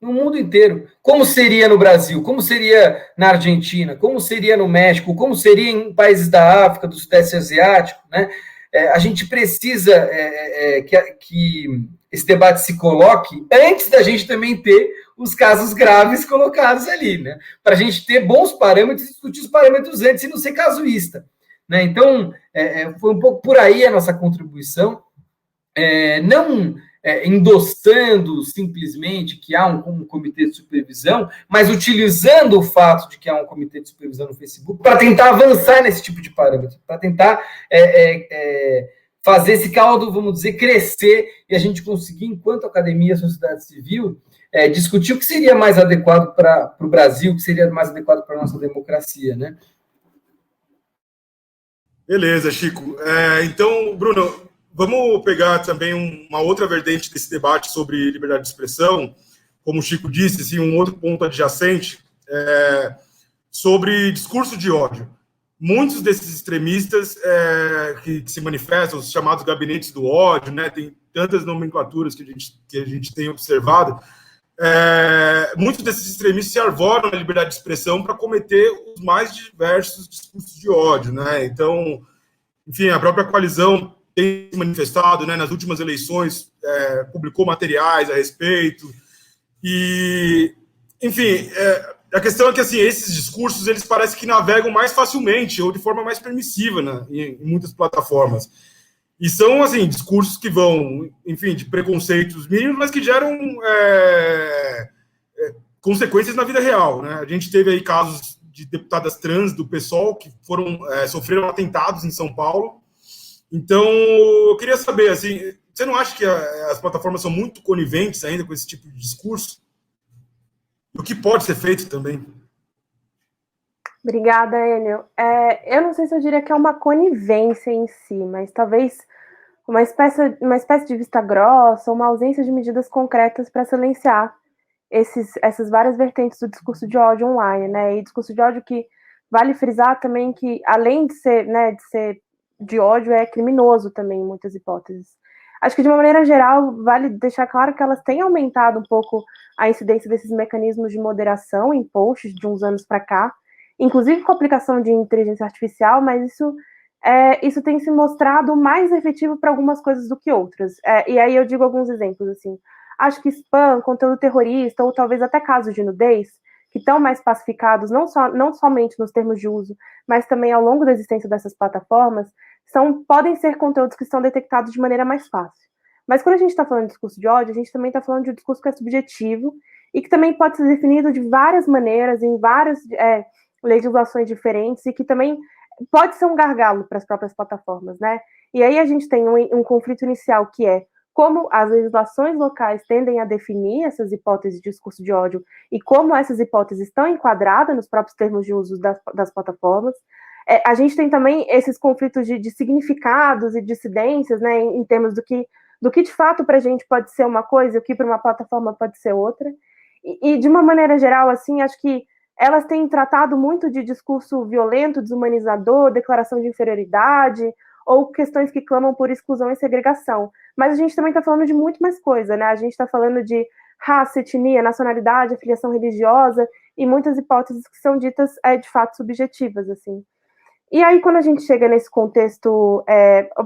No mundo inteiro. Como seria no Brasil? Como seria na Argentina? Como seria no México? Como seria em países da África, do Sudeste Asiático, né? A gente precisa que esse debate se coloque antes da gente também ter os casos graves colocados ali, né? Para a gente ter bons parâmetros e discutir os parâmetros antes e não ser casuísta, né? Então, foi um pouco por aí a nossa contribuição. Não endossando simplesmente que há um comitê de supervisão, mas utilizando o fato de que há um comitê de supervisão no Facebook para tentar avançar nesse tipo de parâmetro, para tentar fazer esse caldo, vamos dizer, crescer e a gente conseguir, enquanto academia e sociedade civil, discutir o que seria mais adequado para o Brasil, o que seria mais adequado para a nossa democracia, né? Beleza, Chico. Então, Bruno, vamos pegar também uma outra vertente desse debate sobre liberdade de expressão, como o Chico disse, assim, um outro ponto adjacente, sobre discurso de ódio. Muitos desses extremistas que se manifestam, os chamados gabinetes do ódio, né, tem tantas nomenclaturas que a gente tem observado, muitos desses extremistas se arvoram na liberdade de expressão para cometer os mais diversos discursos de ódio, né? Então, enfim, a própria coalizão tem se manifestado, né, nas últimas eleições, publicou materiais a respeito, e enfim, a questão é que assim, esses discursos eles parecem que navegam mais facilmente ou de forma mais permissiva, né, em muitas plataformas. E são assim, discursos que vão, enfim, de preconceitos mínimos, mas que geram consequências na vida real, né? A gente teve aí casos de deputadas trans do PSOL que sofreram atentados em São Paulo. Então, eu queria saber, assim, você não acha que as plataformas são muito coniventes ainda com esse tipo de discurso? O que pode ser feito também? Obrigada, Enio. Eu não sei se eu diria que é uma conivência em si, mas talvez uma espécie de vista grossa, uma ausência de medidas concretas para silenciar essas várias vertentes do discurso de ódio online, né? E discurso de ódio que vale frisar também que, além de ser de ódio, é criminoso também em muitas hipóteses. Acho que, de uma maneira geral, vale deixar claro que elas têm aumentado um pouco a incidência desses mecanismos de moderação em posts de uns anos para cá, inclusive com a aplicação de inteligência artificial, mas isso tem se mostrado mais efetivo para algumas coisas do que outras. E aí eu digo alguns exemplos, assim. Acho que spam, conteúdo terrorista, ou talvez até casos de nudez, que estão mais pacificados, não somente nos termos de uso, mas também ao longo da existência dessas plataformas, podem ser conteúdos que são detectados de maneira mais fácil. Mas quando a gente está falando de discurso de ódio, a gente também está falando de um discurso que é subjetivo e que também pode ser definido de várias maneiras, em várias legislações diferentes, e que também pode ser um gargalo para as próprias plataformas, né? E aí a gente tem um conflito inicial que é como as legislações locais tendem a definir essas hipóteses de discurso de ódio e como essas hipóteses estão enquadradas nos próprios termos de uso das plataformas. A gente tem também esses conflitos de significados e dissidências, né, em termos do que de fato para a gente pode ser uma coisa e o que para uma plataforma pode ser outra. E de uma maneira geral, assim, acho que elas têm tratado muito de discurso violento, desumanizador, declaração de inferioridade, ou questões que clamam por exclusão e segregação. Mas a gente também está falando de muito mais coisa, né? A gente está falando de raça, etnia, nacionalidade, afiliação religiosa, e muitas hipóteses que são ditas, de fato, subjetivas, assim. E aí, quando a gente chega nesse contexto,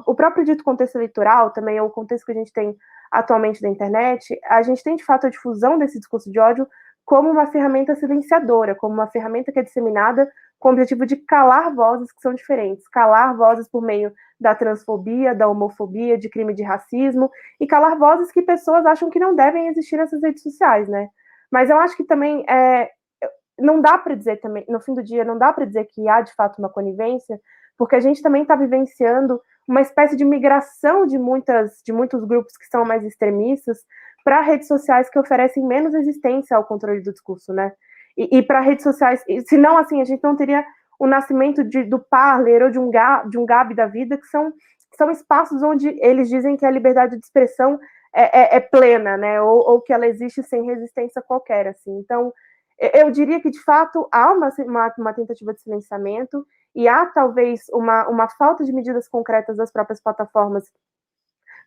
o próprio dito contexto eleitoral também, ou o contexto que a gente tem atualmente da internet, a gente tem, de fato, a difusão desse discurso de ódio como uma ferramenta silenciadora, como uma ferramenta que é disseminada com o objetivo de calar vozes que são diferentes, calar vozes por meio da transfobia, da homofobia, de crime de racismo, e calar vozes que pessoas acham que não devem existir nessas redes sociais, né? Mas eu acho que também não dá para dizer também, no fim do dia, não dá para dizer que há de fato uma conivência, porque a gente também está vivenciando uma espécie de migração de muitos grupos que são mais extremistas para redes sociais que oferecem menos resistência ao controle do discurso, né? E para redes sociais, senão assim, a gente não teria o nascimento do Parler ou de um Gabi da vida, que são espaços onde eles dizem que a liberdade de expressão é plena, né? Ou que ela existe sem resistência qualquer, assim. Então, eu diria que, de fato, há uma tentativa de silenciamento e há, talvez, uma falta de medidas concretas das próprias plataformas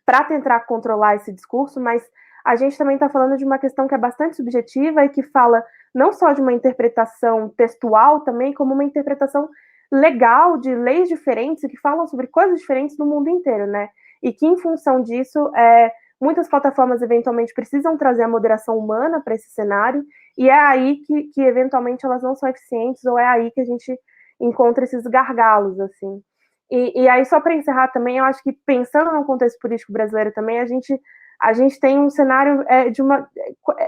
para tentar controlar esse discurso, mas a gente também está falando de uma questão que é bastante subjetiva e que fala não só de uma interpretação textual também, como uma interpretação legal de leis diferentes e que falam sobre coisas diferentes no mundo inteiro, né? E que, em função disso, muitas plataformas eventualmente precisam trazer a moderação humana para esse cenário, e é aí que eventualmente elas não são eficientes, ou é aí que a gente encontra esses gargalos, assim. E aí, só para encerrar também, eu acho que pensando no contexto político brasileiro também, a gente tem um cenário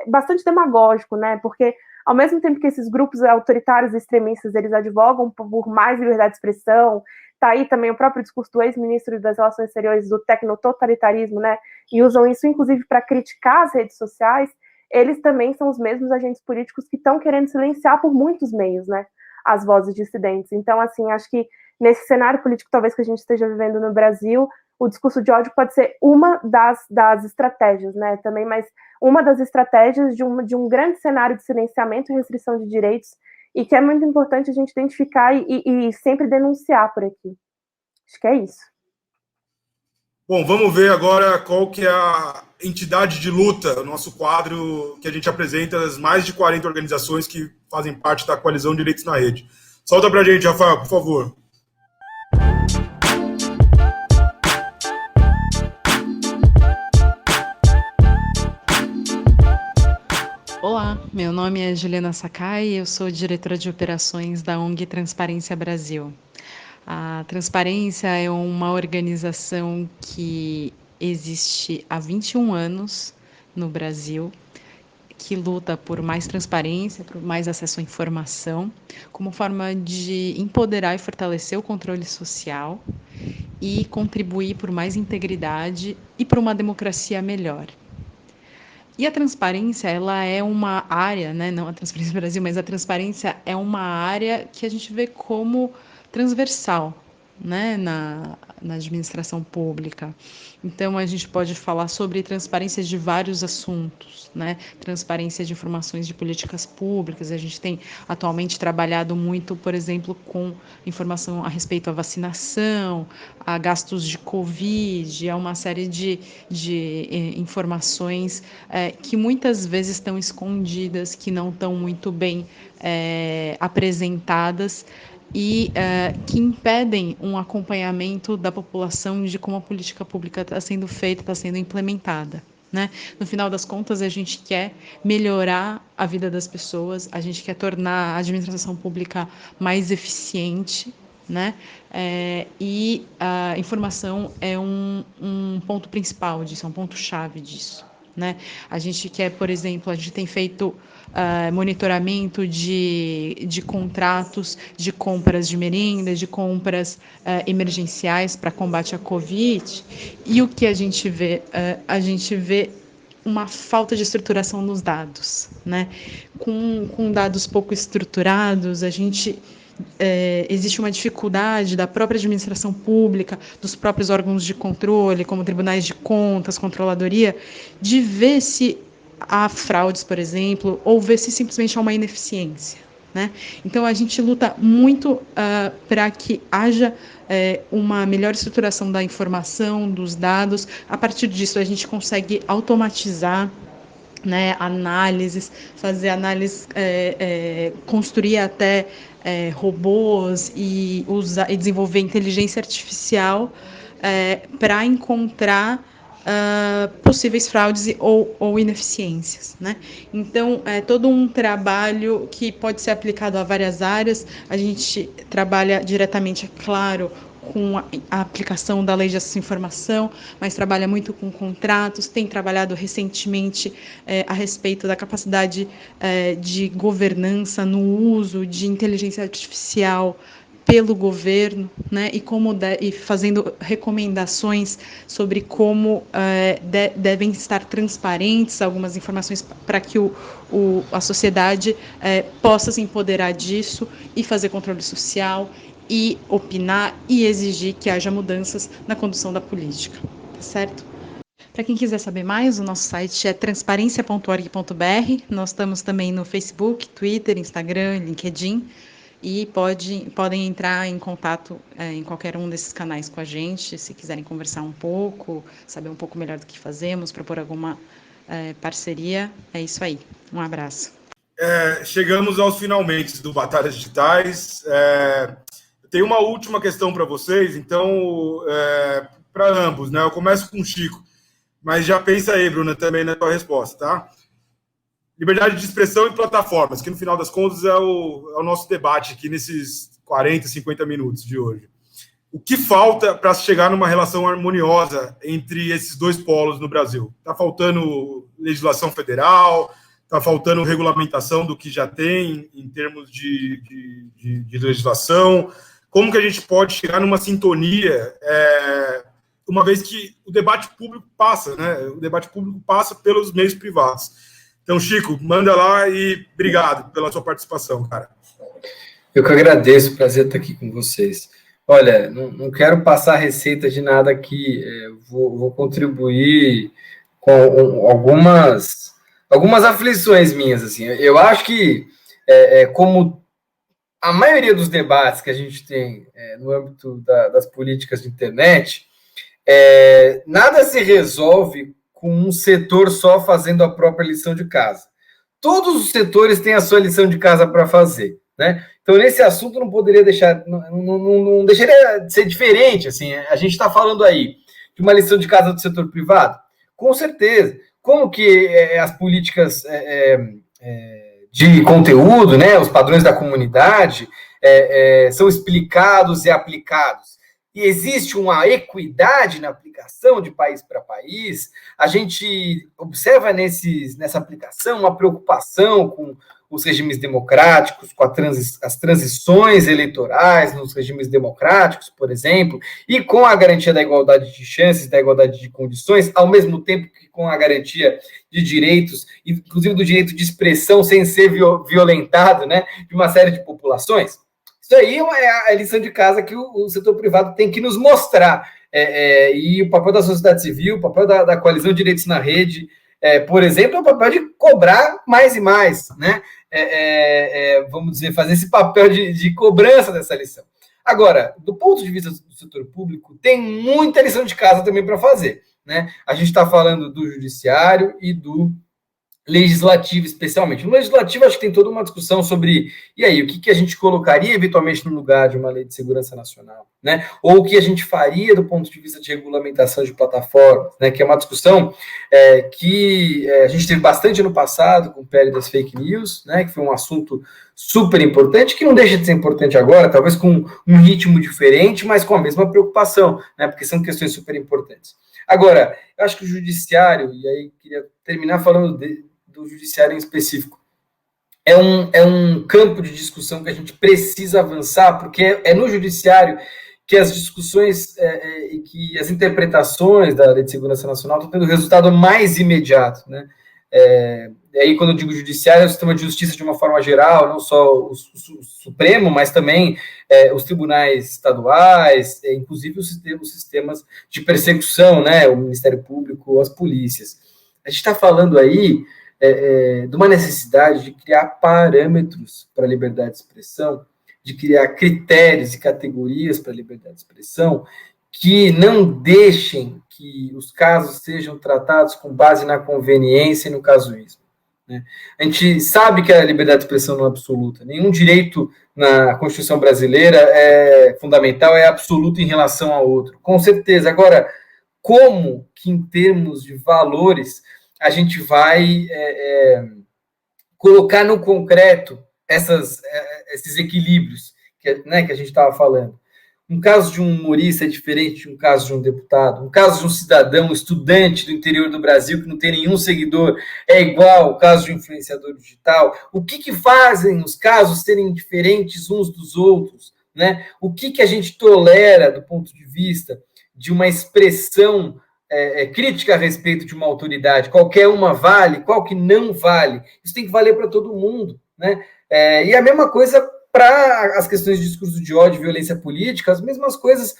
bastante demagógico, né? Porque ao mesmo tempo que esses grupos autoritários e extremistas, eles advogam por mais liberdade de expressão, tá aí também o próprio discurso do ex-ministro das Relações Exteriores do tecnototalitarismo, né? E usam isso, inclusive, para criticar as redes sociais, eles também são os mesmos agentes políticos que estão querendo silenciar por muitos meios, né? As vozes dissidentes. Então, assim, acho que nesse cenário político, talvez, que a gente esteja vivendo no Brasil, o discurso de ódio pode ser uma das estratégias, né? Também, mas uma das estratégias de um grande cenário de silenciamento e restrição de direitos, e que é muito importante a gente identificar e sempre denunciar por aqui. Acho que é isso. Bom, vamos ver agora qual que é a entidade de luta, o nosso quadro que a gente apresenta as mais de 40 organizações que fazem parte da Coalizão Direitos na Rede. Solta pra gente, Rafael, por favor. Olá, Olá, meu nome é Juliana Sakai e eu sou diretora de operações da ONG Transparência Brasil. A Transparência é uma organização que existe há 21 anos no Brasil, que luta por mais transparência, por mais acesso à informação, como forma de empoderar e fortalecer o controle social e contribuir por mais integridade e por uma democracia melhor. E a transparência, ela é uma área, né, não a Transparência do Brasil, mas a transparência é uma área que a gente vê como transversal, né, na administração pública. Então, a gente pode falar sobre transparência de vários assuntos, né, transparência de informações de políticas públicas. A gente tem atualmente trabalhado muito, por exemplo, com informação a respeito à vacinação, a gastos de Covid, a uma série de informações que muitas vezes estão escondidas, que não estão muito bem apresentadas e que impedem um acompanhamento da população de como a política pública está sendo feita, está sendo implementada. Né? No final das contas, a gente quer melhorar a vida das pessoas, a gente quer tornar a administração pública mais eficiente, né? E a informação é um ponto principal disso, é um ponto-chave disso. Né? A gente quer, por exemplo, a gente tem feito monitoramento de contratos de compras de merenda, de compras emergenciais para combate à Covid, e o que a gente vê? A gente vê uma falta de estruturação dos dados. Né? Com dados pouco estruturados, existe uma dificuldade da própria administração pública, dos próprios órgãos de controle, como tribunais de contas, controladoria, de ver se há fraudes, por exemplo, ou ver se simplesmente há uma ineficiência. Né? Então, a gente luta muito para que haja uma melhor estruturação da informação, dos dados. A partir disso, a gente consegue automatizar, né, análises, fazer análises, construir até robôs e desenvolver inteligência artificial para encontrar possíveis fraudes ou ineficiências. Né? Então, é todo um trabalho que pode ser aplicado a várias áreas. A gente trabalha diretamente, é claro, com a aplicação da lei de acesso à informação, mas trabalha muito com contratos, tem trabalhado recentemente a respeito da capacidade de governança no uso de inteligência artificial pelo governo, né, e fazendo recomendações sobre como devem estar transparentes algumas informações para que a sociedade possa se empoderar disso e fazer controle social e opinar e exigir que haja mudanças na condução da política, tá certo? Para quem quiser saber mais, o nosso site é transparencia.org.br. Nós estamos também no Facebook, Twitter, Instagram, LinkedIn, e podem entrar em contato em qualquer um desses canais com a gente, se quiserem conversar um pouco, saber um pouco melhor do que fazemos, propor alguma parceria. É isso aí. Um abraço. Chegamos aos finalmente do Batalhas Digitais. Eu tenho uma última questão para vocês, então, para ambos, né? Eu começo com o Chico, mas já pensa aí, Bruna, também na tua resposta, tá? Liberdade de expressão e plataformas, que no final das contas é o nosso debate aqui nesses 40, 50 minutos de hoje. O que falta para chegar numa relação harmoniosa entre esses dois polos no Brasil? Está faltando legislação federal, está faltando regulamentação do que já tem em termos de legislação. Como que a gente pode chegar numa sintonia, uma vez que o debate público passa, né? O debate público passa pelos meios privados. Então, Chico, manda lá e obrigado pela sua participação, cara. Eu que agradeço, prazer estar aqui com vocês. Olha, não quero passar receita de nada aqui, vou contribuir com algumas aflições minhas, assim. Eu acho que, como a maioria dos debates que a gente tem no âmbito das políticas de internet, nada se resolve com um setor só fazendo a própria lição de casa. Todos os setores têm a sua lição de casa para fazer, né? Então, nesse assunto, não deixaria de ser diferente, assim. A gente está falando aí de uma lição de casa do setor privado? Com certeza. Como que as políticas de conteúdo, né, os padrões da comunidade, são explicados e aplicados. E existe uma equidade na aplicação de país para país. A gente observa nessa aplicação uma preocupação com os regimes democráticos, com as transições eleitorais nos regimes democráticos, por exemplo, e com a garantia da igualdade de chances, da igualdade de condições, ao mesmo tempo que com a garantia de direitos, inclusive do direito de expressão sem ser violentado, né, de uma série de populações. Isso aí é a lição de casa que o setor privado tem que nos mostrar. E o papel da sociedade civil, o papel da coalizão de direitos na rede, por exemplo, é o papel de cobrar mais e mais, né? Vamos dizer, fazer esse papel de cobrança dessa lição. Agora, do ponto de vista do setor público, tem muita lição de casa também para fazer, né? A gente está falando do judiciário e do legislativo, especialmente. No legislativo, acho que tem toda uma discussão sobre, e aí, o que a gente colocaria eventualmente no lugar de uma lei de segurança nacional, né? Ou o que a gente faria do ponto de vista de regulamentação de plataformas, né? Que é uma discussão que a gente teve bastante no passado com o PL das fake news, né? Que foi um assunto super importante, que não deixa de ser importante agora, talvez com um ritmo diferente, mas com a mesma preocupação, né? Porque são questões super importantes. Agora, eu acho que o judiciário, e aí queria terminar falando do judiciário em específico, é um campo de discussão que a gente precisa avançar, porque é no judiciário que as discussões e que as interpretações da Lei de Segurança Nacional estão tendo resultado mais imediato, né? E aí, quando eu digo judiciário, é o sistema de justiça de uma forma geral, não só o Supremo, mas também os tribunais estaduais, inclusive os sistemas de persecução, né? O Ministério Público, as polícias. A gente está falando aí de uma necessidade de criar parâmetros para a liberdade de expressão, de criar critérios e categorias para a liberdade de expressão que não deixem que os casos sejam tratados com base na conveniência e no casuísmo, né? A gente sabe que a liberdade de expressão não é absoluta. Nenhum direito na Constituição brasileira é fundamental, é absoluto em relação ao outro. Com certeza. Agora, como que em termos de valores a gente vai colocar no concreto esses equilíbrios que a gente estava falando? Um caso de um humorista é diferente de um caso de um deputado. Um caso de um cidadão, um estudante do interior do Brasil que não tem nenhum seguidor é igual ao caso de um influenciador digital. O que fazem os casos serem diferentes uns dos outros, né? O que a gente tolera do ponto de vista de uma expressão crítica a respeito de uma autoridade? Qualquer uma vale? Qual que não vale? Isso tem que valer para todo mundo, né? E a mesma coisa para as questões de discurso de ódio e violência política, as mesmas coisas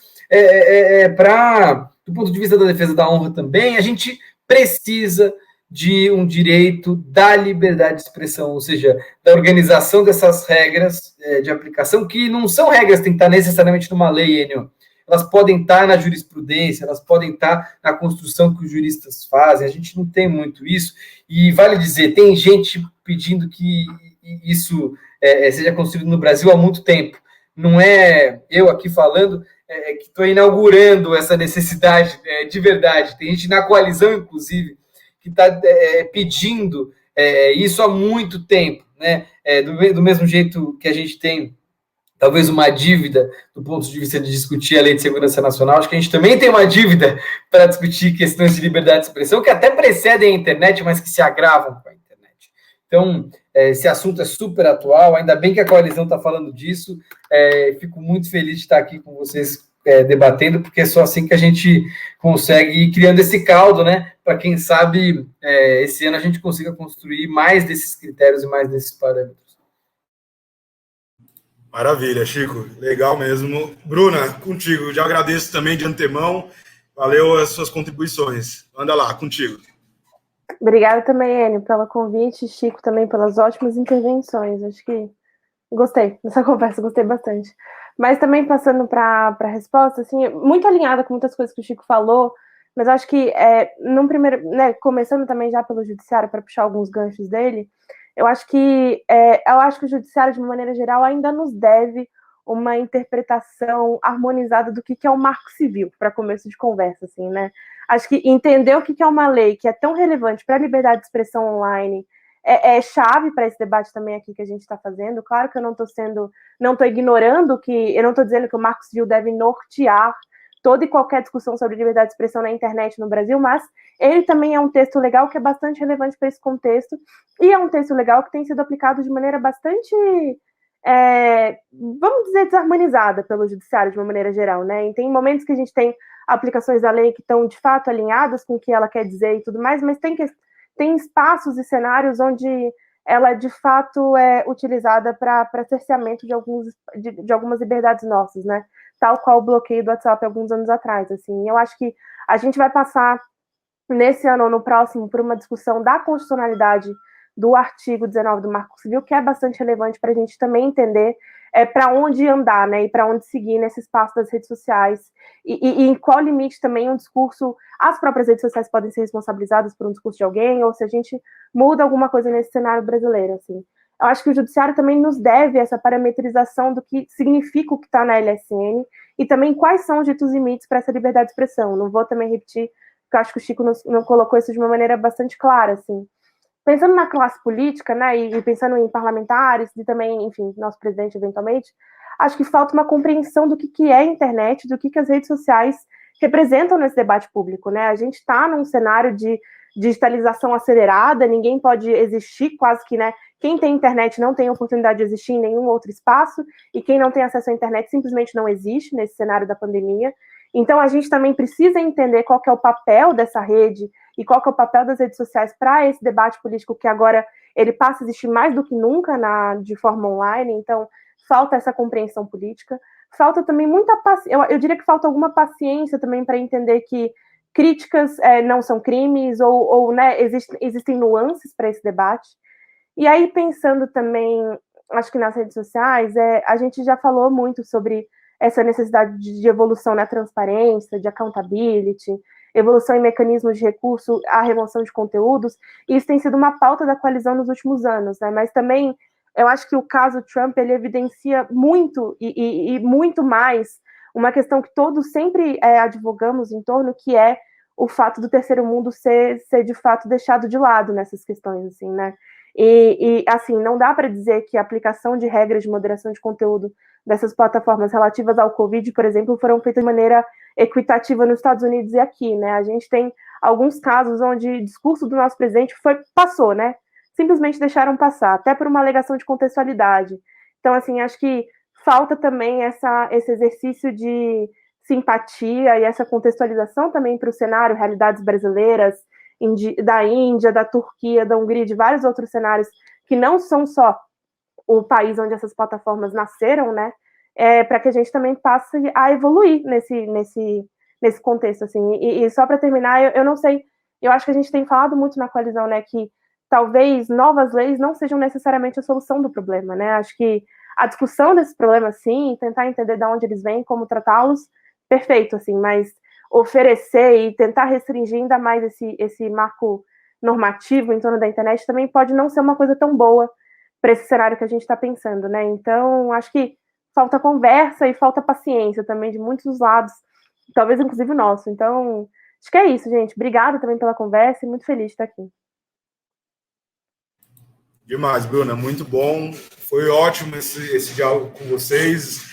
do ponto de vista da defesa da honra também. A gente precisa de um direito da liberdade de expressão, ou seja, da organização dessas regras de aplicação, que não são regras que tem que estar necessariamente numa lei, Enio. Elas podem estar na jurisprudência, elas podem estar na construção que os juristas fazem. A gente não tem muito isso. E vale dizer, tem gente pedindo que isso seja construído no Brasil há muito tempo. Não é eu aqui falando que estou inaugurando essa necessidade de verdade. Tem gente na coalizão, inclusive, que está pedindo isso há muito tempo, né? Do mesmo jeito que a gente tem talvez uma dívida do ponto de vista de discutir a Lei de Segurança Nacional, acho que a gente também tem uma dívida para discutir questões de liberdade de expressão que até precedem a internet, mas que se agravam com a internet. Então, esse assunto é super atual, ainda bem que a coalizão está falando disso, fico muito feliz de estar aqui com vocês debatendo, porque é só assim que a gente consegue ir criando esse caldo, né, para quem sabe esse ano a gente consiga construir mais desses critérios e mais desses parâmetros. Maravilha, Chico. Legal mesmo. Bruna, contigo. Já agradeço também de antemão. Valeu as suas contribuições. Anda lá, contigo. Obrigada também, Enio, pelo convite. Chico também pelas ótimas intervenções. Acho que gostei dessa conversa, gostei bastante. Mas também passando para a resposta, assim, muito alinhada com muitas coisas que o Chico falou, mas acho que, num primeiro, né, começando também já pelo judiciário, para puxar alguns ganchos dele, eu acho que o judiciário, de uma maneira geral, ainda nos deve uma interpretação harmonizada do que é o marco civil, para começo de conversa, assim, né? Acho que entender o que é uma lei que é tão relevante para a liberdade de expressão online, é chave para esse debate também aqui que a gente está fazendo. Claro que eu não estou ignorando eu não estou dizendo que o Marco Civil deve nortear toda e qualquer discussão sobre liberdade de expressão na internet no Brasil, mas ele também é um texto legal que é bastante relevante para esse contexto, e é um texto legal que tem sido aplicado de maneira bastante, vamos dizer, desarmonizada pelo judiciário de uma maneira geral, né? E tem momentos que a gente tem aplicações da lei que estão de fato alinhadas com o que ela quer dizer e tudo mais, mas tem espaços e cenários onde ela de fato é utilizada para cerceamento de algumas liberdades nossas, né? Tal qual o bloqueio do WhatsApp alguns anos atrás, assim. Eu acho que a gente vai passar nesse ano ou no próximo por uma discussão da constitucionalidade do artigo 19 do Marco Civil, que é bastante relevante para a gente também entender para onde andar, né, e para onde seguir nesse espaço das redes sociais, e em qual limite também um discurso, as próprias redes sociais podem ser responsabilizadas por um discurso de alguém, ou se a gente muda alguma coisa nesse cenário brasileiro, assim. Eu acho que o judiciário também nos deve essa parametrização do que significa o que está na LSN, e também quais são os ditos limites para essa liberdade de expressão. Não vou também repetir, porque eu acho que o Chico não colocou isso de uma maneira bastante clara, assim. Pensando na classe política, né, e pensando em parlamentares, e também, enfim, nosso presidente, eventualmente, acho que falta uma compreensão do que é a internet, do que as redes sociais representam nesse debate público, né? A gente está num cenário de digitalização acelerada, ninguém pode existir, quase que, né? Quem tem internet não tem oportunidade de existir em nenhum outro espaço, e quem não tem acesso à internet simplesmente não existe nesse cenário da pandemia. Então, a gente também precisa entender qual que é o papel dessa rede e qual que é o papel das redes sociais para esse debate político que agora ele passa a existir mais do que nunca de forma online. Então, falta essa compreensão política. Falta também muita paciência, eu diria que falta alguma paciência também para entender que críticas não são crimes, ou né, existem nuances para esse debate. E aí, pensando também, acho que nas redes sociais, a gente já falou muito sobre essa necessidade de evolução na transparência, de accountability, evolução em mecanismos de recurso à remoção de conteúdos, e isso tem sido uma pauta da coalizão nos últimos anos, né? Mas também eu acho que o caso Trump, ele evidencia muito, e muito mais, uma questão que todos sempre advogamos em torno, que é o fato do terceiro mundo ser de fato deixado de lado nessas questões, assim, né? E assim, não dá para dizer que a aplicação de regras de moderação de conteúdo dessas plataformas relativas ao Covid, por exemplo, foram feitas de maneira equitativa nos Estados Unidos e aqui, né? A gente tem alguns casos onde o discurso do nosso presidente passou, né? Simplesmente deixaram passar, até por uma alegação de contextualidade. Então, assim, acho que falta também esse exercício de simpatia e essa contextualização também para o cenário, realidades brasileiras, da Índia, da Turquia, da Hungria, de vários outros cenários que não são só o país onde essas plataformas nasceram, né? Para que a gente também passe a evoluir nesse contexto, assim. E só para terminar, eu não sei, eu acho que a gente tem falado muito na coalizão, né, que talvez novas leis não sejam necessariamente a solução do problema, né? Acho que a discussão desses problemas, sim, tentar entender de onde eles vêm, como tratá-los, perfeito, assim, mas oferecer e tentar restringir ainda mais esse marco normativo em torno da internet também pode não ser uma coisa tão boa para esse cenário que a gente está pensando, né? Então, acho que falta conversa e falta paciência também de muitos lados, talvez inclusive o nosso. Então, acho que é isso, gente. Obrigada também pela conversa e muito feliz de estar aqui. Demais, Bruna, muito bom. Foi ótimo esse diálogo com vocês.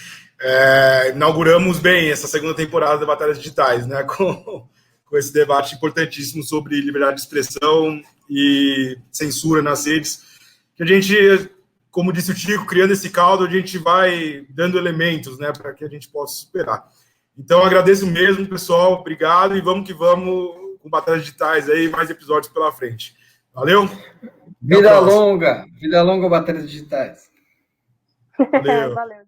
Inauguramos bem essa segunda temporada da Batalhas Digitais, né? Com esse debate importantíssimo sobre liberdade de expressão e censura nas redes. Que a gente, como disse o Chico, criando esse caldo, a gente vai dando elementos, né, para que a gente possa superar. Então, agradeço mesmo, pessoal. Obrigado e vamos que vamos com Batalhas Digitais aí, mais episódios pela frente. Valeu? Vida longa, Batalhas Digitais. Valeu. Valeu.